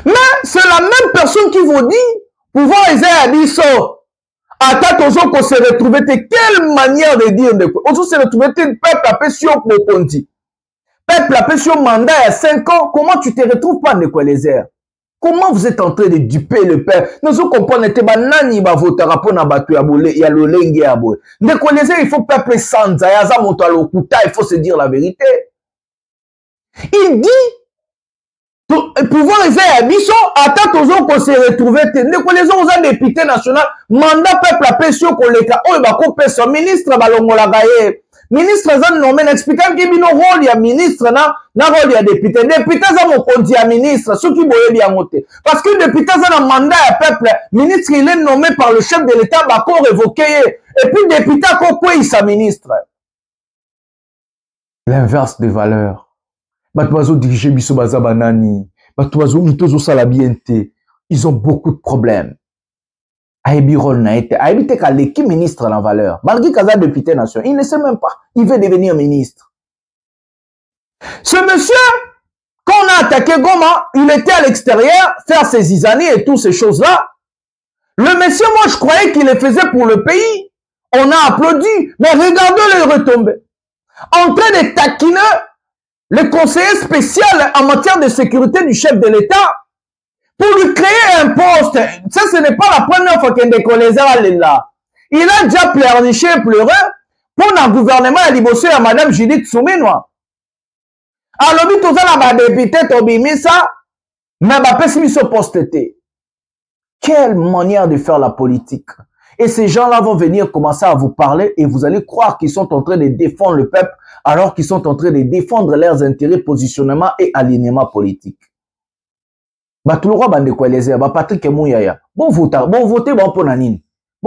Mais c'est la même personne qui vous dit, pouvoir essayer à dire ça. Attends, on se retrouver, quelle manière de dire de quoi? On se retrouver, peuple appelé sur Mokondi. Peuple appelé sur mandat il y a 5 ans. Comment tu te retrouves pas Ndekwelézé? Comment vous êtes en train de duper le peuple? Nous comprenons que Nani va voter pour na batu ya bole, ya lolenge ya bole. Ndekwelézé, il faut peuple sans zayaza monto lokuta, il faut se dire la vérité. Il dit pouvoir essayer à Bisso, attends toujours qu'on se retrouve. Ndekwelézé aux députés national, mandat peuple appelé sur Koleka, oh, bah, qu'on peut son ministre, balongola gaye. Ministre, ça nommé, n'expliquant qu'il y a un rôle, il y a ministre, na rôle, il y a député. Député, ça mon compte, il y a ministre, ceux qui voyaient bien monter. Parce que député, ça un mandat à peuple, ministre, il est nommé par le chef de l'État, bah, qu'on révoqué. Et puis, député, quoi, il sa ministre. L'inverse des valeurs. Batouazo dirigé Bisso Bazabanani. Batouazo Mitozo Salabiente. Ils ont beaucoup de problèmes. Aïbi Rol n'a été. Aïbi Tekale, qui ministre la valeur? Malgré Kaza député national, il ne sait même pas. Il veut devenir ministre. Ce monsieur, quand on a attaqué Goma, il était à l'extérieur, faire ses zizanies et toutes ces choses-là. Le monsieur, moi, je croyais qu'il les faisait pour le pays. On a applaudi, mais regardez les retombées. En train de taquiner le conseiller spécial en matière de sécurité du chef de l'État pour lui créer un poste. Ça, ce n'est pas la première fois qu'un décoléseur est là. Il a déjà pleurniché et pleuré pour le gouvernement à Libosso et à Madame Judith Souminoa. Alors, tout ça, la député Tobimisa, mais pas pessimiste poste. Quelle manière de faire la politique. Et ces gens-là vont venir commencer à vous parler et vous allez croire qu'ils sont en train de défendre le peuple alors qu'ils sont en train de défendre leurs intérêts, positionnement et alignement politique. Tout le roi Bandekoueleze, Patrick Mouyaya. Bon voter, bon pour Nanine.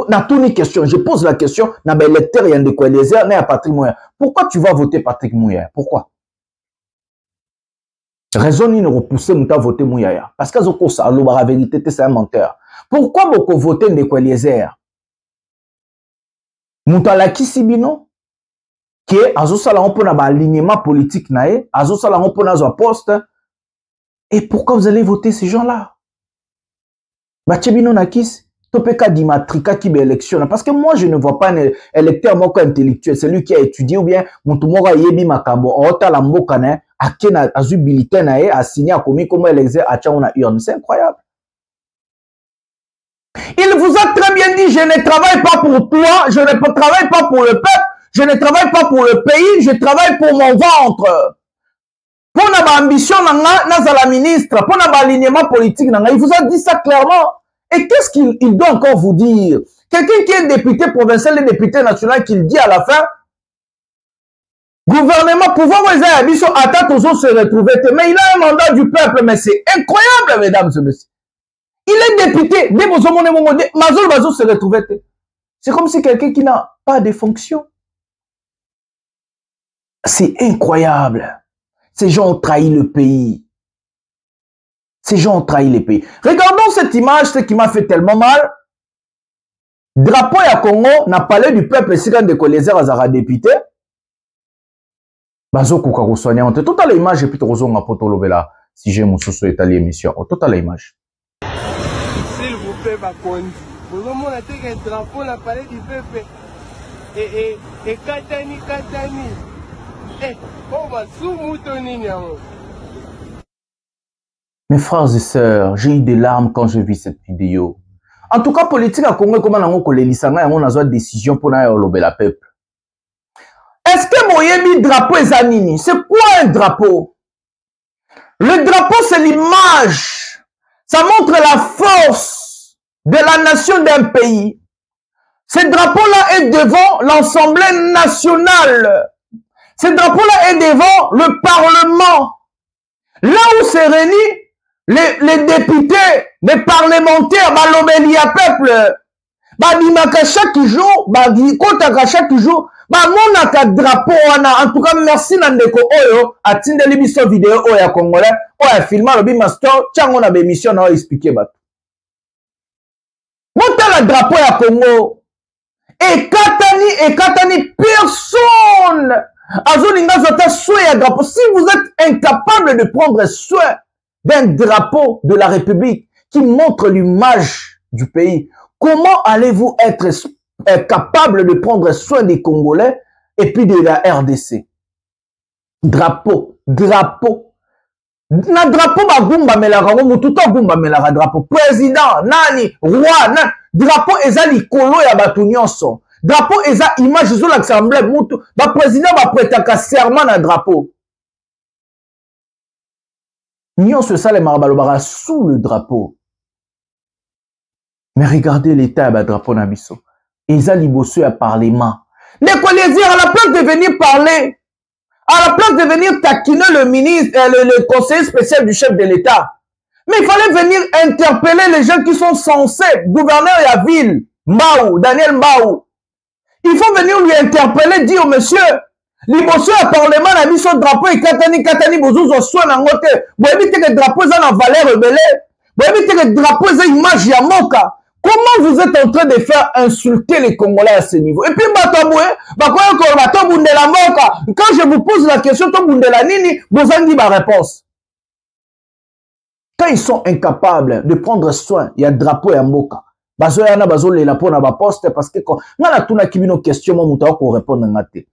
Na toute une question, je pose la question, na bel lecteur Yandekoueleze, na Patrick Mouyaya. Pourquoi tu vas voter Patrick Mouyaya? Pourquoi? Raison ni ne repousser Mouta voter Mouyaya. Parce que ça, la vérité, c'est un menteur. Pourquoi beaucoup voter Ndekoueleze? Mouta la Kisibino, qui est à Zosalan pour l'alignement politique, à Zosalan pour un poste. Et pourquoi vous allez voter ces gens-là? Bachebino Nakis, Topeka Dimatrika qui élection. Parce que moi, je ne vois pas un électeur moko intellectuel, celui qui a étudié ou bien Moutumora Yebi Makambo, Ota la Mokane, Akena Azu Biliten, a signé à Komi, comment elle exerce à Tchaouna Urne. C'est incroyable. Il vous a très bien dit, je ne travaille pas pour toi, je ne travaille pas pour le peuple, je ne travaille pas pour le pays, je travaille pour mon ventre. Pour notre ambition, la ministre, pour notre alignement politique, il vous a dit ça clairement. Et qu'est-ce qu'il doit encore vous dire? Quelqu'un qui est député provincial et député national qui dit à la fin, gouvernement, pouvoir vous ambition, attends toujours se retrouver. Mais il a un mandat du peuple, mais c'est incroyable, mesdames et messieurs. Il est député, Mazol Bazo se retrouver. C'est comme si quelqu'un qui n'a pas de fonction. C'est incroyable. Ces gens ont trahi le pays. Ces gens ont trahi le pays. Regardons cette image, ce qui m'a fait tellement mal. Drapeau à Congo, n'a parlé du peuple, si quand Ndekoueleze Azara député. Bazo Koukakou soigné. On tout à l'image, et puis tu reçois ma poto lovela. Si j'ai mon sous est à l'émission. Tout à l'image. S'il vous plaît, Bakondi. Vous avez un drapeau, n'a parlé du peuple. Et Katani. Mes frères et sœurs, j'ai eu des larmes quand j'ai vu cette vidéo. En tout cas, politique à Congo, comment on a une décision pour la peuple. Est-ce que Moyebi drapeau est anini? C'est quoi un drapeau? Le drapeau, c'est l'image. Ça montre la force de la nation d'un pays. Ce drapeau-là est devant l'Assemblée nationale. Ce drapeau-là est devant le Parlement. Là où se réunissent les députés, les parlementaires, l'obélia peuple, chaque jour, chaque jour, monaka drapeau, en tout cas, merci Nandeko Oyo, a tindeli biso vidéo Oya Congolais, Oya filma, le bimaster, tiens, on a des missions, on a expliqué, monta le drapeau à Congo, et Katani, personne. Si vous êtes incapable de prendre soin d'un drapeau de la République qui montre l'image du pays, comment allez-vous être capable de prendre soin des Congolais et puis de la RDC? Drapeau. Na drapeau bagumba melaka mututo gumba melaka drapeau. Président, nani, roi, nani. Drapeau ezali kolo ya batu nyonso. Drapeau eza image zo l'assemblée mutu. Ba président ba prêtaka serment na drapeau. Nyonso sale marabalobara sous le drapeau. Mais regardez l'état ba drapeau na biso. Eza liboso ya parlement. Ndekoueleze à la place de venir parler, à la place de venir taquiner le ministre, le conseiller spécial du chef de l'État. Mais il fallait venir interpeller les gens qui sont censés, gouverneur et la ville, Mbaou, Daniel Mbaou. Il faut venir lui interpeller, dire, monsieur, liboso ya parlement a mis son drapeau et katani bozozo soin en côté. Vous évitez que le drapeau est en valeur rebelle. Vous évitez que le drapeau est image ya moka. Comment vous êtes en train de faire insulter les Congolais à ce niveau? Et puis, quand je vous pose la question, vous avez dit ma réponse. Quand ils sont incapables de prendre soin, il y a drapeau et mboka. Bazo yana bazo lela pona ba poste parce que quand na tuna kibino question mo muta ko répondre ngate.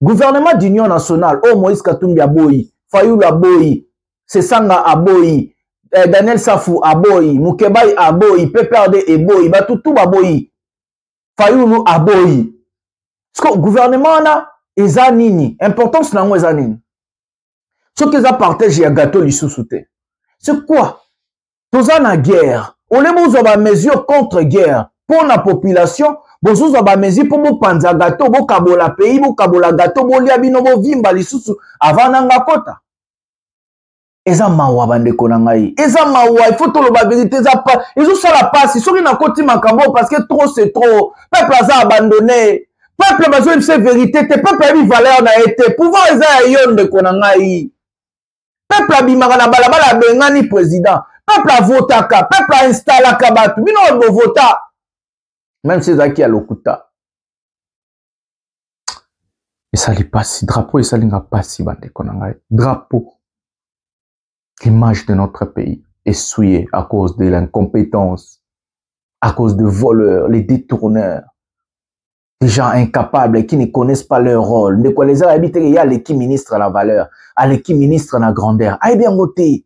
Gouvernement d'union nationale, oh Moïse Katumbi aboyi, Fayulu aboyi, Sesanga aboyi, Daniel Safou aboyi, Mukebai aboyi, PPRD aboyi, Batutu aboyi, Fayulu aboyi. Parce que gouvernement na eza nini, importance nango eza nini. Ce qu'ils a partagé ya gâteau lisusu. C'est quoi? Toza na guerre. On les besoin de mesures contre guerre pour la population. Besoin de mesures pour vous panza gâteau, vous kabola pays, vous kabola gâteau, vous liabino vous vimba lisusu avant nanga kota. Eza mawa bande konangai. Eza mawa, il faut tout le vérité. Eza pas. Ils ont ça la passe. Ils sont na koti makambo parce que trop c'est trop. Peuple a abandonné. Peuple a besoin de cette vérité. Peuple a mis valeur na été. Pouvoir eza yon de konangai. Peuple a bimaka na balabala bengani président. Peuple a votaka. Peuple a installé kabatu. Bino on vota. Même si Zaki a l'okuta. Et ça li passe. Drapeau et ça li nga passe bande konangai. Drapeau. L'image de notre pays est souillée à cause de l'incompétence, à cause de voleurs, les détourneurs, des gens incapables qui ne connaissent pas leur rôle. De quoi les habitants, il y a l'équipe ministre à la valeur, à l'équipe ministre à la grandeur. Aïe bien voté.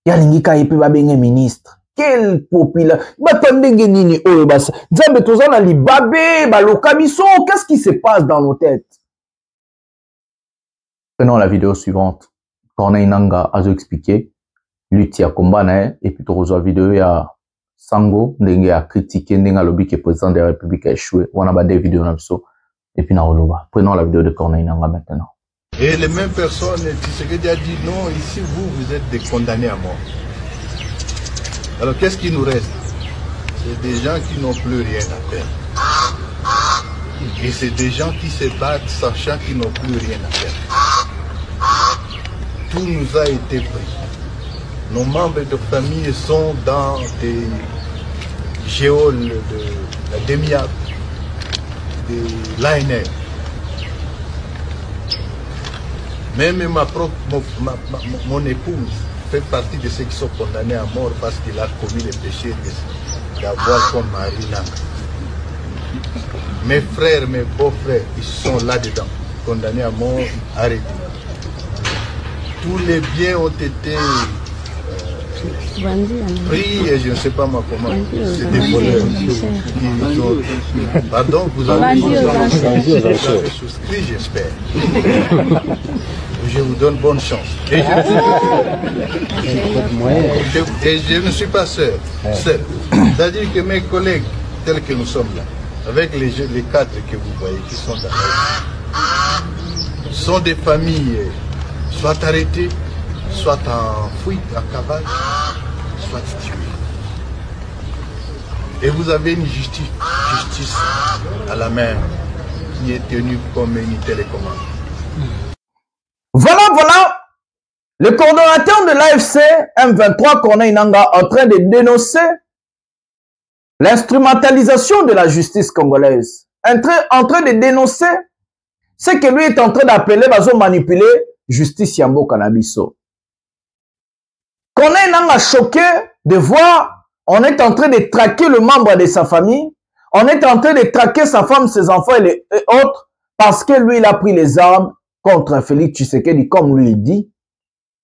Il y a l'ingika et puis babenge ministre. Quel populaire. Batandenge oh bas. Diable tozana li babé, balokabiso. Qu'est-ce qui se passe dans nos têtes? Prenons la vidéo suivante. Corneille Nanga a expliqué, lutte à combat et puis tu reçois vidéo ya Sango ndenge a critiqué ndenge lobby que président de la République a échoué. On a des vidéos et puis na oloba. Prenons la vidéo de Corneille Nanga maintenant. Et les mêmes personnes, Tshisekedi a dit non, ici vous êtes des condamnés à mort. Alors qu'est-ce qui nous reste? C'est des gens qui n'ont plus rien à faire. Et c'est des gens qui se battent sachant qu'ils n'ont plus rien à faire. Tout nous a été pris. Nos membres de famille sont dans des géoles de la DEMIAP, de l'ANR. Même mon épouse fait partie de ceux qui sont condamnés à mort parce qu'il a commis le péché d'avoir comme mari Nanga. Mes frères, mes beaux-frères, ils sont là-dedans, condamnés à mort, arrêtés. Tous les biens ont été pris et je ne sais pas moi comment. C'est des voleurs. Pardon, vous avez souscrit, j'espère. Je vous donne bonne chance. Et je ne suis pas seul. C'est-à-dire que mes collègues, tels que nous sommes là, avec les cadres que vous voyez qui sont dans la sont des familles soit arrêtés, soit en fuite, en cavale, soit tués. Et vous avez une justice à la main qui est tenue comme une télécommande. Voilà. Le coordonnateur de l'AFC M23, Corneille Nanga, en train de dénoncer l'instrumentalisation de la justice congolaise. En train de dénoncer ce que lui est en train d'appeler, manipuler justice Yambo Cannabiso. Corneille Nanga choqué de voir, on est en train de traquer le membre de sa famille, on est en train de traquer sa femme, ses enfants et autres, parce que lui, il a pris les armes contre Félix Tshisekedi, comme lui il dit.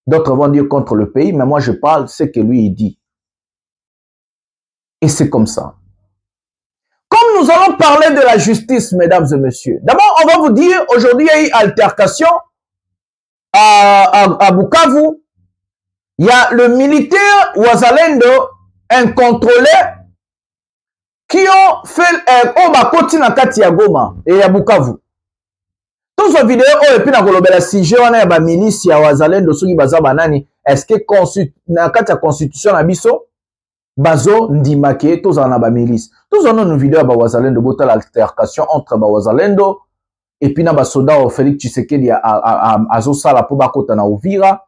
D'autres vont dire contre le pays, mais moi je parle ce que lui il dit. Et c'est comme ça. Comme nous allons parler de la justice, mesdames et messieurs, d'abord on va vous dire, aujourd'hui il y a eu altercation à Bukavu. Il y a le militaire Wazalendo incontrôlé qui ont fait Bakoti na kati ya Goma et à Bukavu. Tous ces vidéos et puis na kolobela sujet wana ya ba milice ya Wazalendo soki baza banani, est-ce que na kati ya constitution na biso bazo ndimake tous en ba milice. Tous en une vidéo ba Wazalendo bota l'altercation entre ba Wazalendo et puis na ba soda au Félix Tshisekedi azo sala po bakota na Uvira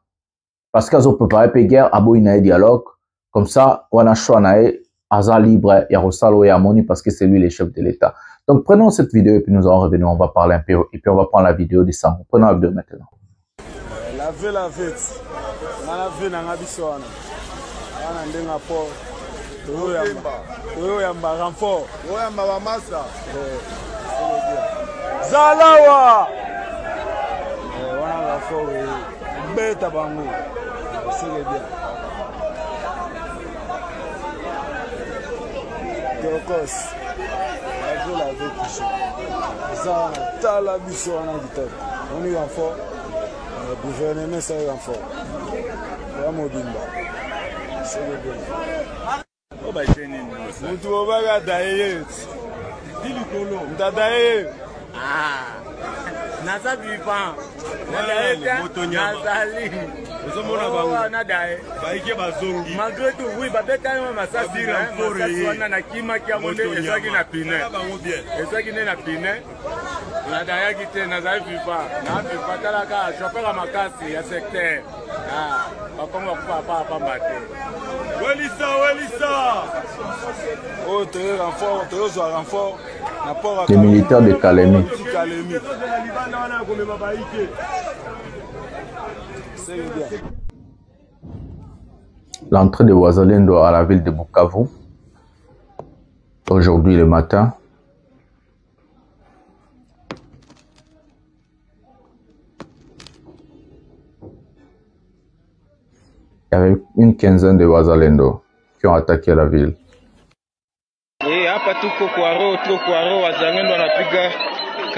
parce qu'ils ont préparé pe guerre abo ina dialogue comme ça wana choix na aza libre ya Rosalo et Amoni parce que c'est lui le chef de l'État. Donc prenons cette vidéo et puis nous allons revenir, on va parler un peu et puis on va prendre la vidéo de Sango. Prenons la vidéo maintenant. La vie, wana ndenga port toyo yamba renfort oyo yamba bamasa zalawa wana renfort beta bango seke bien Tokos azo la vie touché ça wana tala biso wana kitoko oni renfort gouvernement ça renfort ya mobimba seke bien mutu obaka daye ntadaye naza vivant nazali baike bazongi malgré tout oui babetani ma masasi wana nakimaki yango nde ezwaki na pine ezwaki nde na pine nadayaki te nazali vivant naviva talaka chopera makasi ya secteur bakongo bakufa apapamba te welisa oyo toyo renfort toyozwa renfort. Les militaires de Kalemi. L'entrée de Wazalendo à la ville de Bukavu, aujourd'hui le matin. Il y avait une quinzaine de Wazalendo qui ont attaqué la ville.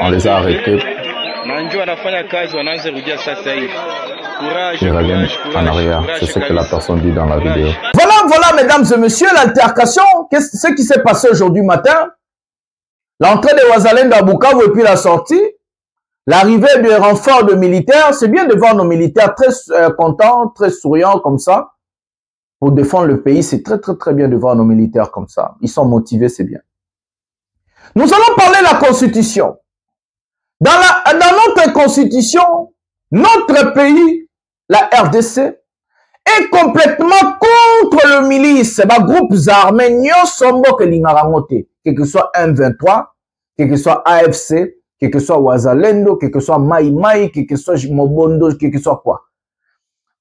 On les a arrêtés. Ils reviennent en arrière. C'est ce que la personne dit dans la vidéo. Voilà, mesdames et messieurs, l'altercation. Ce qui s'est passé aujourd'hui matin. L'entrée de Wazalendo à Bukavu et puis la sortie. L'arrivée des renforts de militaires. C'est bien de voir nos militaires très contents, très souriants comme ça. Pour défendre le pays, c'est très bien de voir nos militaires comme ça. Ils sont motivés, c'est bien. Nous allons parler de la Constitution. Dans notre Constitution, notre pays, la RDC, est complètement contre le milice. Les groupes armés, quel que soit M23, quel que soit AFC, quel que soit Wazalendo, quel que soit Mai Mai, quel que soit Mobondo, quel que soit quoi.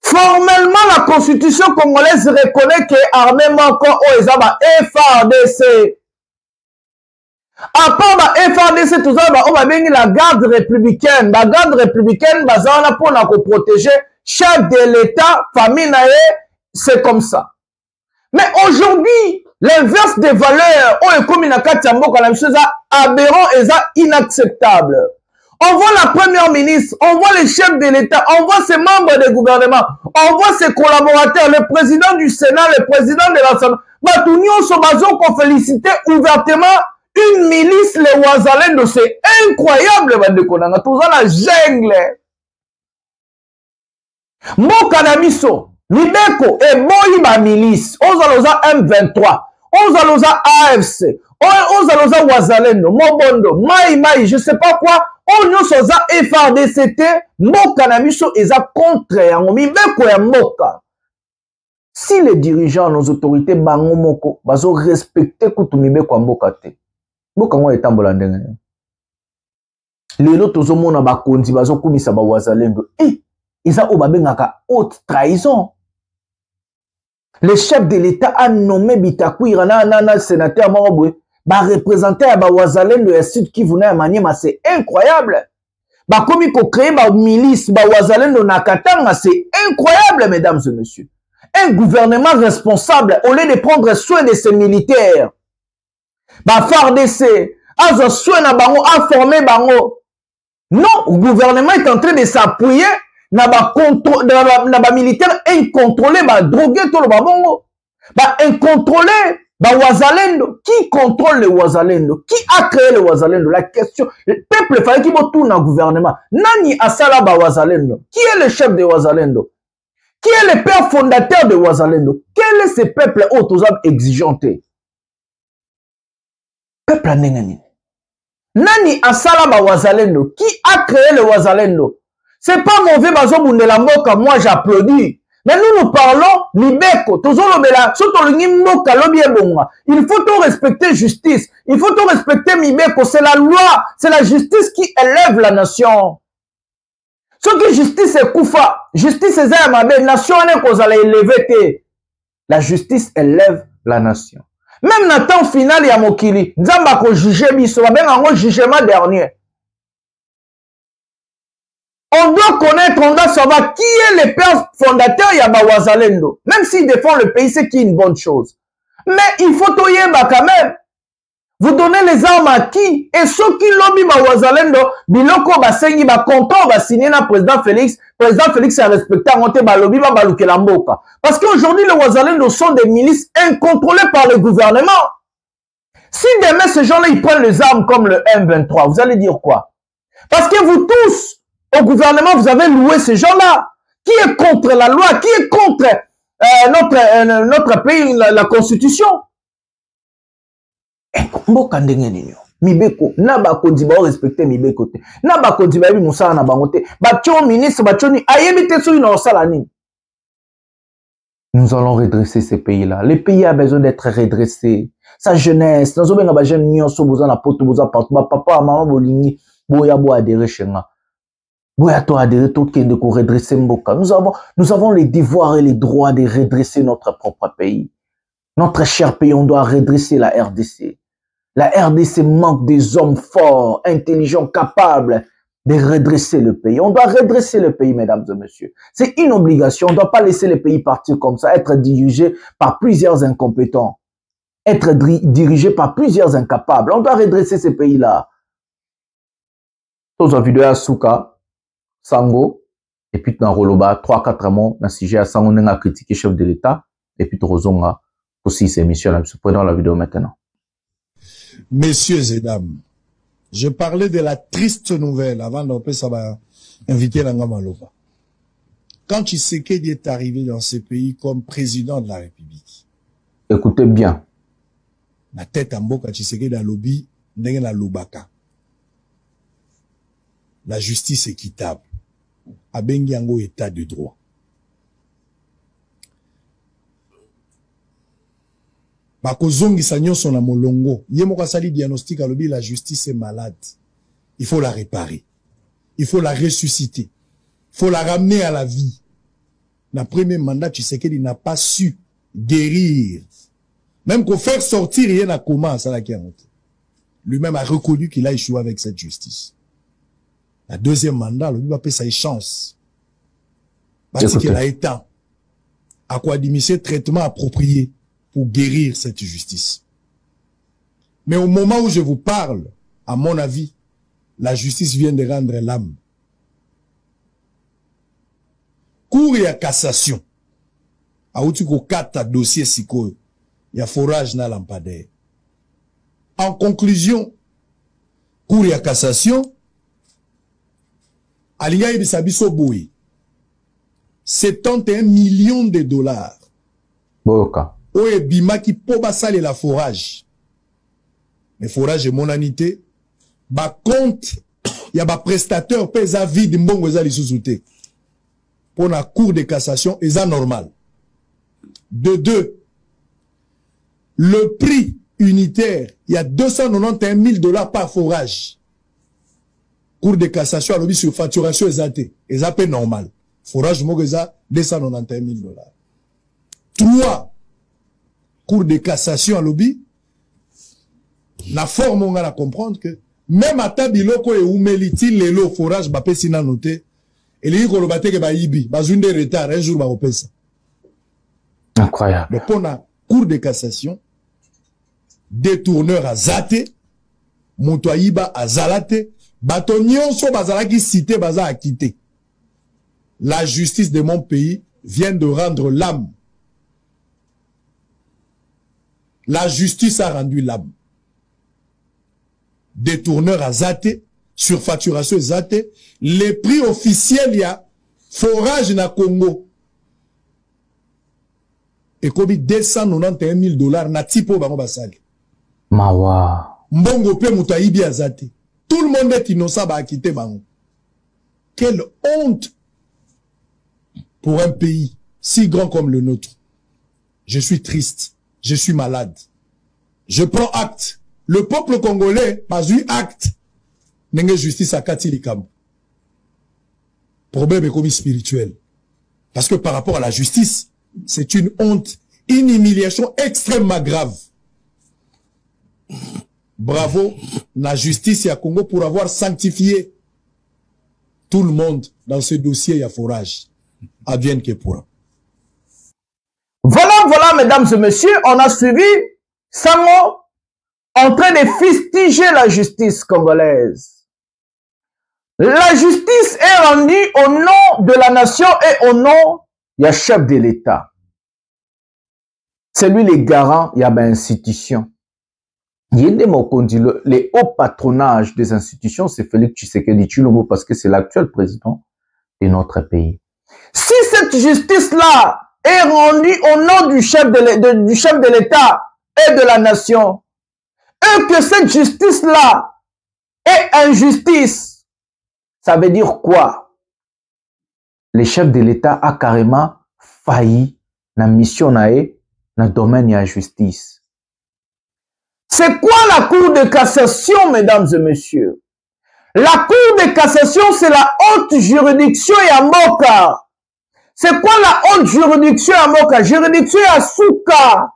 Formellement, la Constitution congolaise reconnaît que l'armée encore FARDC. À part la FARDC, tout ça, on va venir la garde républicaine. La garde républicaine, on a pour protéger chef de l'État, famille, c'est comme ça. Mais aujourd'hui, l'inverse des valeurs, on est comme une la chose aberrant et inacceptable. On voit la première ministre, on voit les chefs de l'État, on voit ses membres du gouvernement, on voit ses collaborateurs, le président du Sénat, le président de l'Assemblée. Batunion Sobazo qu'on félicitait ouvertement une milice, les Wazalendo. C'est incroyable, Bandekonanga. Tout ça, la jungle. Mokanamiso, Libeko et Moïba milice, Ozaloza M23, Ozaloza AFC, Ozaloza Wazalendo, Mobondo, Mai, je sais pas quoi. On nous soza FARDCT, Mokanamiso et ça contraire. Mibeko et Moka. Si les dirigeants, nos autorités, bango moko, bazo respecter kutumibeko a Mokate. Moka ngo etambola ndenge. Lelo tozo mona bakonzi bazo kumisa ba Wazalendo. Ils ont obabengaka haute trahison. Le chef de l'État a nommé Bitakwira na sénateur Morobwe. Ba représenter à ba Wazalendo et Sud Kivu na Maniema, c'est incroyable. Ba komi ko créer ba milice ba Wazalendo na Katanga, c'est incroyable, mesdames et messieurs. Un gouvernement responsable au lieu de prendre soin de ses militaires. Ba FARDC a soin na bango, a formé bango. Non, le gouvernement est en train de s'appuyer na ba militaire incontrôlé, ba drogué tout le babongo. Ba incontrôlé. Bah Wazalendo, qui contrôle le Wazalendo? Qui a créé le Wazalendo? La question, le peuple fallait qu'il tourne au gouvernement. Nani Asala ba Wazalendo? Qui est le chef de Wazalendo? Qui est le père fondateur de Wazalendo? Quel est ce peuple autosable exigeanté? Peuple Nengani. Nani Asala ba Wazalendo? Qui a créé le Wazalendo? C'est pas mauvais bazo bundela mboka, moi j'applaudis. Mais nous parlons Libeko, il faut tout respecter justice, il faut tout respecter Mibeko, c'est la loi, c'est la justice qui élève la nation. Ce qui justice est Koufa, justice est Zamabe, nation n'est qu'on allait élever. La justice élève la nation. Même dans le temps final, il y a Mokili. Nzamba ko juge biso, ba benga ngo jugement dernier. On doit connaître, on doit savoir qui est le père fondateur Yaba Wazalendo. Même s'il défend le pays, c'est qui est une bonne chose. Mais il faut toyeba quand même. Vous donnez les armes à qui? Et ceux qui lobby Wazalendo, biloko basengi ba content ba signer na président Félix. Président Félix a respecté à monter ba lobby ba baluke la mboka. Parce qu'aujourd'hui les Wazalendo sont des milices incontrôlées par le gouvernement. Si demain ces gens-là ils prennent les armes comme le M23, vous allez dire quoi? Parce que vous tous au gouvernement, vous avez loué ces gens-là. Qui est contre la loi? Qui est contre notre pays, la constitution? Mboka ndenge nini? Mibeko, na ba kodiba respecter mibeko te. Na ba kodiba bi musala na bango te. Ba tio ministre, ba tio ni ayebite so ina osala nini? Nous allons redresser ces pays-là. Le pays a besoin d'être redressé. Sa jeunesse, nous avons ba jeune nyonso besoin na poto besoin partout. Ba papa, maman bolingi, boya bo adhérer chez nga. Nous avons les devoirs et les droits de redresser notre propre pays. Notre cher pays, on doit redresser la RDC. La RDC manque des hommes forts, intelligents, capables de redresser le pays. On doit redresser le pays, mesdames et messieurs. C'est une obligation. On ne doit pas laisser le pays partir comme ça, être dirigé par plusieurs incompétents, être dirigé par plusieurs incapables. On doit redresser ces pays-là. Tous en vidéo à Souka. Sango, et puis dans Roloba, 3-4 mois, dans le sujet à Sango, on a critiqué le chef de l'État, et puis Rozonga, aussi ces missions là. Prenons la vidéo maintenant. Messieurs et dames, je parlais de la triste nouvelle avant d'opérer ça va inviter Langamaloba. Quand Tshisekedi est arrivé dans ce pays comme président de la République. Écoutez bien. La tête en boca Tshisekedi a lobby, n'est la lobaka. La justice équitable. Abengi yango état de droit. Bakozongisa nyonso na molongo. Yemoko asali diagnostic alobi la justice est malade. Il faut la réparer. Il faut la ressusciter. Il faut la ramener à la vie. Na premier mandat, Tshisekedi n'a pas su guérir. Même qu'on faire sortir rien à comment ça la lui-même a reconnu qu'il a échoué avec cette justice. La deuxième mandat, lui va payer sa chance. Parce qu'il a éteint. À quoi diminuer traitement approprié pour guérir cette justice. Mais au moment où je vous parle, à mon avis, la justice vient de rendre l'âme. Cour et à cassation. A outi ko kata dossier siko. Il y a forage na lampadaire. En conclusion, cour et à cassation, Alinga Ibisabiso Boui, 71 millions de dollars. Boka. Oye Bima qui poba sale la forage. Mais forage est monanité. Ba compte, y a ba prestateur pesa vide mbongo za li sous-souté. Pour la cour de cassation, est normal. De deux, le prix unitaire, il y a 291 000 dollars par forage. Cour de cassation à l'objet sur facturation exacte. Exacte normal. Forage mogeza 291 000 dollars. 3. Cour de cassation à l'objet. La forme on va comprendre que même à tabiloko et oumeliti lelo forage ba pesina noté. Et les kolobate ke ba yibi, ba zunde retard un jour ba opesa. Incroyable. Donc on a cour de cassation, détourneur à zate, motoyiba à zalate. Batonnion so bazalaki cité baza a quitté. La justice de mon pays vient de rendre l'âme. La justice a rendu l'âme. Détourneur à zate, surfacturation zate, les prix officiels y a forage na Congo. Et comme 291 000 dollars na tipo bango basali. Mawa. Mbongo pe mutayibi a zate. Tout le monde est innocent à quitter Bango. Quelle honte pour un pays si grand comme le nôtre. Je suis triste. Je suis malade. Je prends acte. Le peuple congolais pas eu acte. N'est justice à Katilikam. Problème est commis spirituel. Parce que par rapport à la justice, c'est une honte une humiliation extrêmement grave. Bravo la justice à Congo pour avoir sanctifié tout le monde dans ce dossier à forage. Advienne que pourra. Voilà, mesdames et messieurs, on a suivi Sango en train de fustiger la justice congolaise. La justice est rendue au nom de la nation et au nom du chef de l'État. C'est lui le garant, il y a une institution. Les hauts patronages des institutions, c'est Félix Tshisekedi Tshilombo parce que c'est l'actuel président de notre pays. Si cette justice-là est rendue au nom du chef de l'État et de la nation, et que cette justice-là est injustice, ça veut dire quoi? Le chef de l'État a carrément failli dans la mission dans le domaine de la justice. C'est quoi la Cour de cassation, mesdames et messieurs? La Cour de cassation, c'est la haute juridiction à Mboka. C'est quoi la haute juridiction à Mboka? Juridiction à Souka.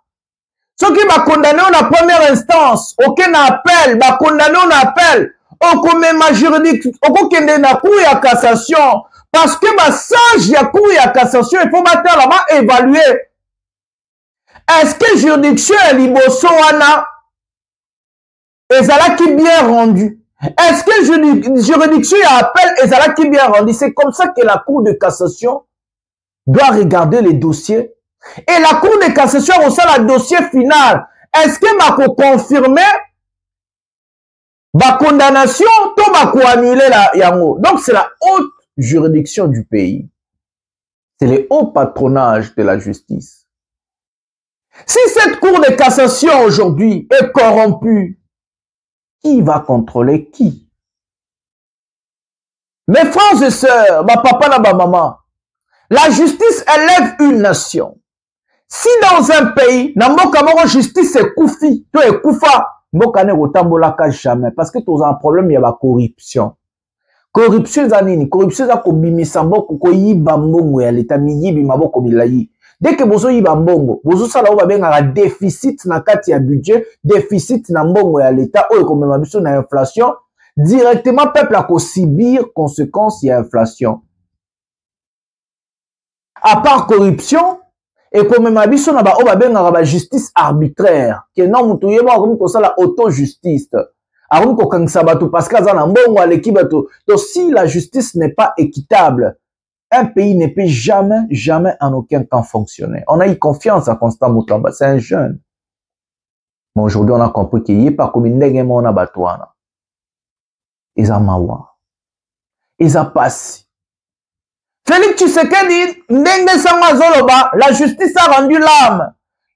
Ceux qui va condamner en première instance, aucun appel, va condamner en appel, on met ma juridiction, on kende na Cour de cassation. Parce que ma sage ya Cour de cassation, il faut mettre là-bas évaluer. Est-ce que juridiction est liboso wana? Ezala qui bien rendu. Est-ce que juridiction appelle Ezala qui bien rendu? C'est comme ça que la Cour de cassation doit regarder les dossiers. Et la Cour de cassation reçoit le dossier final. Est-ce que ma confirmer ma condamnation ou ma annuler la yango? Donc c'est la haute juridiction du pays. C'est le haut patronage de la justice. Si cette Cour de cassation aujourd'hui est corrompue, qui va contrôler qui? Mes frères et sœurs, ma papa et ma maman, la justice élève une nation. Si dans un pays, na mboka moko justice est koufi, to est koufa, mboka ne rotambolaka jamais, parce que tu as un problème, il y a la corruption. Corruption za nini? Corruption za kobimisa mboko, koyiba mbongo ya leta, miyibi maboko bilayi. Dès que bozo yiba mbongo, bozo sala oba benga la déficit na kati ya budget, déficit na mbongo ya l'État, ou komema biso na inflation, directement peuple a ko subir conséquences ya inflation. À part corruption, et komema biso na ba oba benga la justice arbitraire, que non mutu yeba comme ko sala auto-justice. Arum ko kangisa bato parce que za na mbongo aleki bato. Donc si la justice n'est pas équitable, un pays ne peut jamais en aucun cas fonctionner. On a eu confiance à Constant Mutamba, c'est un jeune. Mais aujourd'hui, on a compris qu'il n'y a pas comme une nègre on a batouana. Ils ont mawa. Ils ont passé. Félix Tshisekedi, nègre sanga zoloba, la justice a rendu l'âme.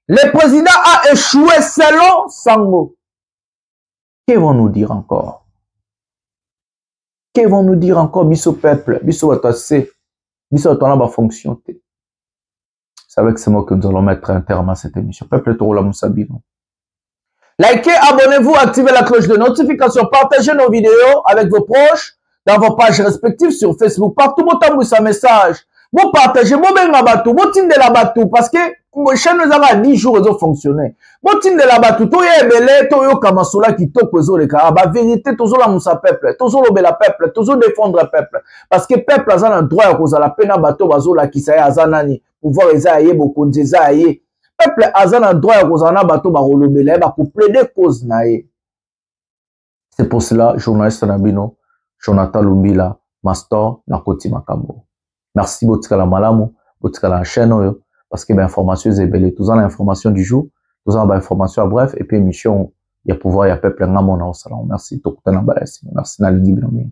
Le président a échoué selon Sango. Que vont nous dire encore? Que vont nous dire encore, biso peuple, biso watassé? C'est avec ce mot que nous allons mettre un terme à cette émission. Peuple Torola Moussabino. Likez, abonnez-vous, activez la cloche de notification, partagez nos vidéos avec vos proches dans vos pages respectives sur Facebook. Partout, vous t'envoyez un message. Vous partagez, vous benga batou, vous tindez la batou, parce que vos chaînes nous avons 10 jours, ils ont fonctionné. Vous tindez la batou, tout est belé, tout est kamasoula qui toque aux les cas. La vérité, toujours la moussa peuple, toujours le bel peuple, toujours défendre le peuple. Parce que peuple a un droit à cause de la peine à bateau, bazola qui s'aille à zanani, pouvoir les aïe, beaucoup de aïe. Peuple a un droit à cause de la bateau, barolo belé, pour plaider cause naïe. C'est pour cela, journaliste Nabino, Jonathan Lumbila, Mastor, Nakoti Makambo. Merci beaucoup la malamu, beaucoup la chaîne, parce que l'information est belle. Tous en l'information du jour, tous en l'information à bref, et puis émission, il y a pouvoir, il y a peuple, merci, merci, Nali Gibinaming.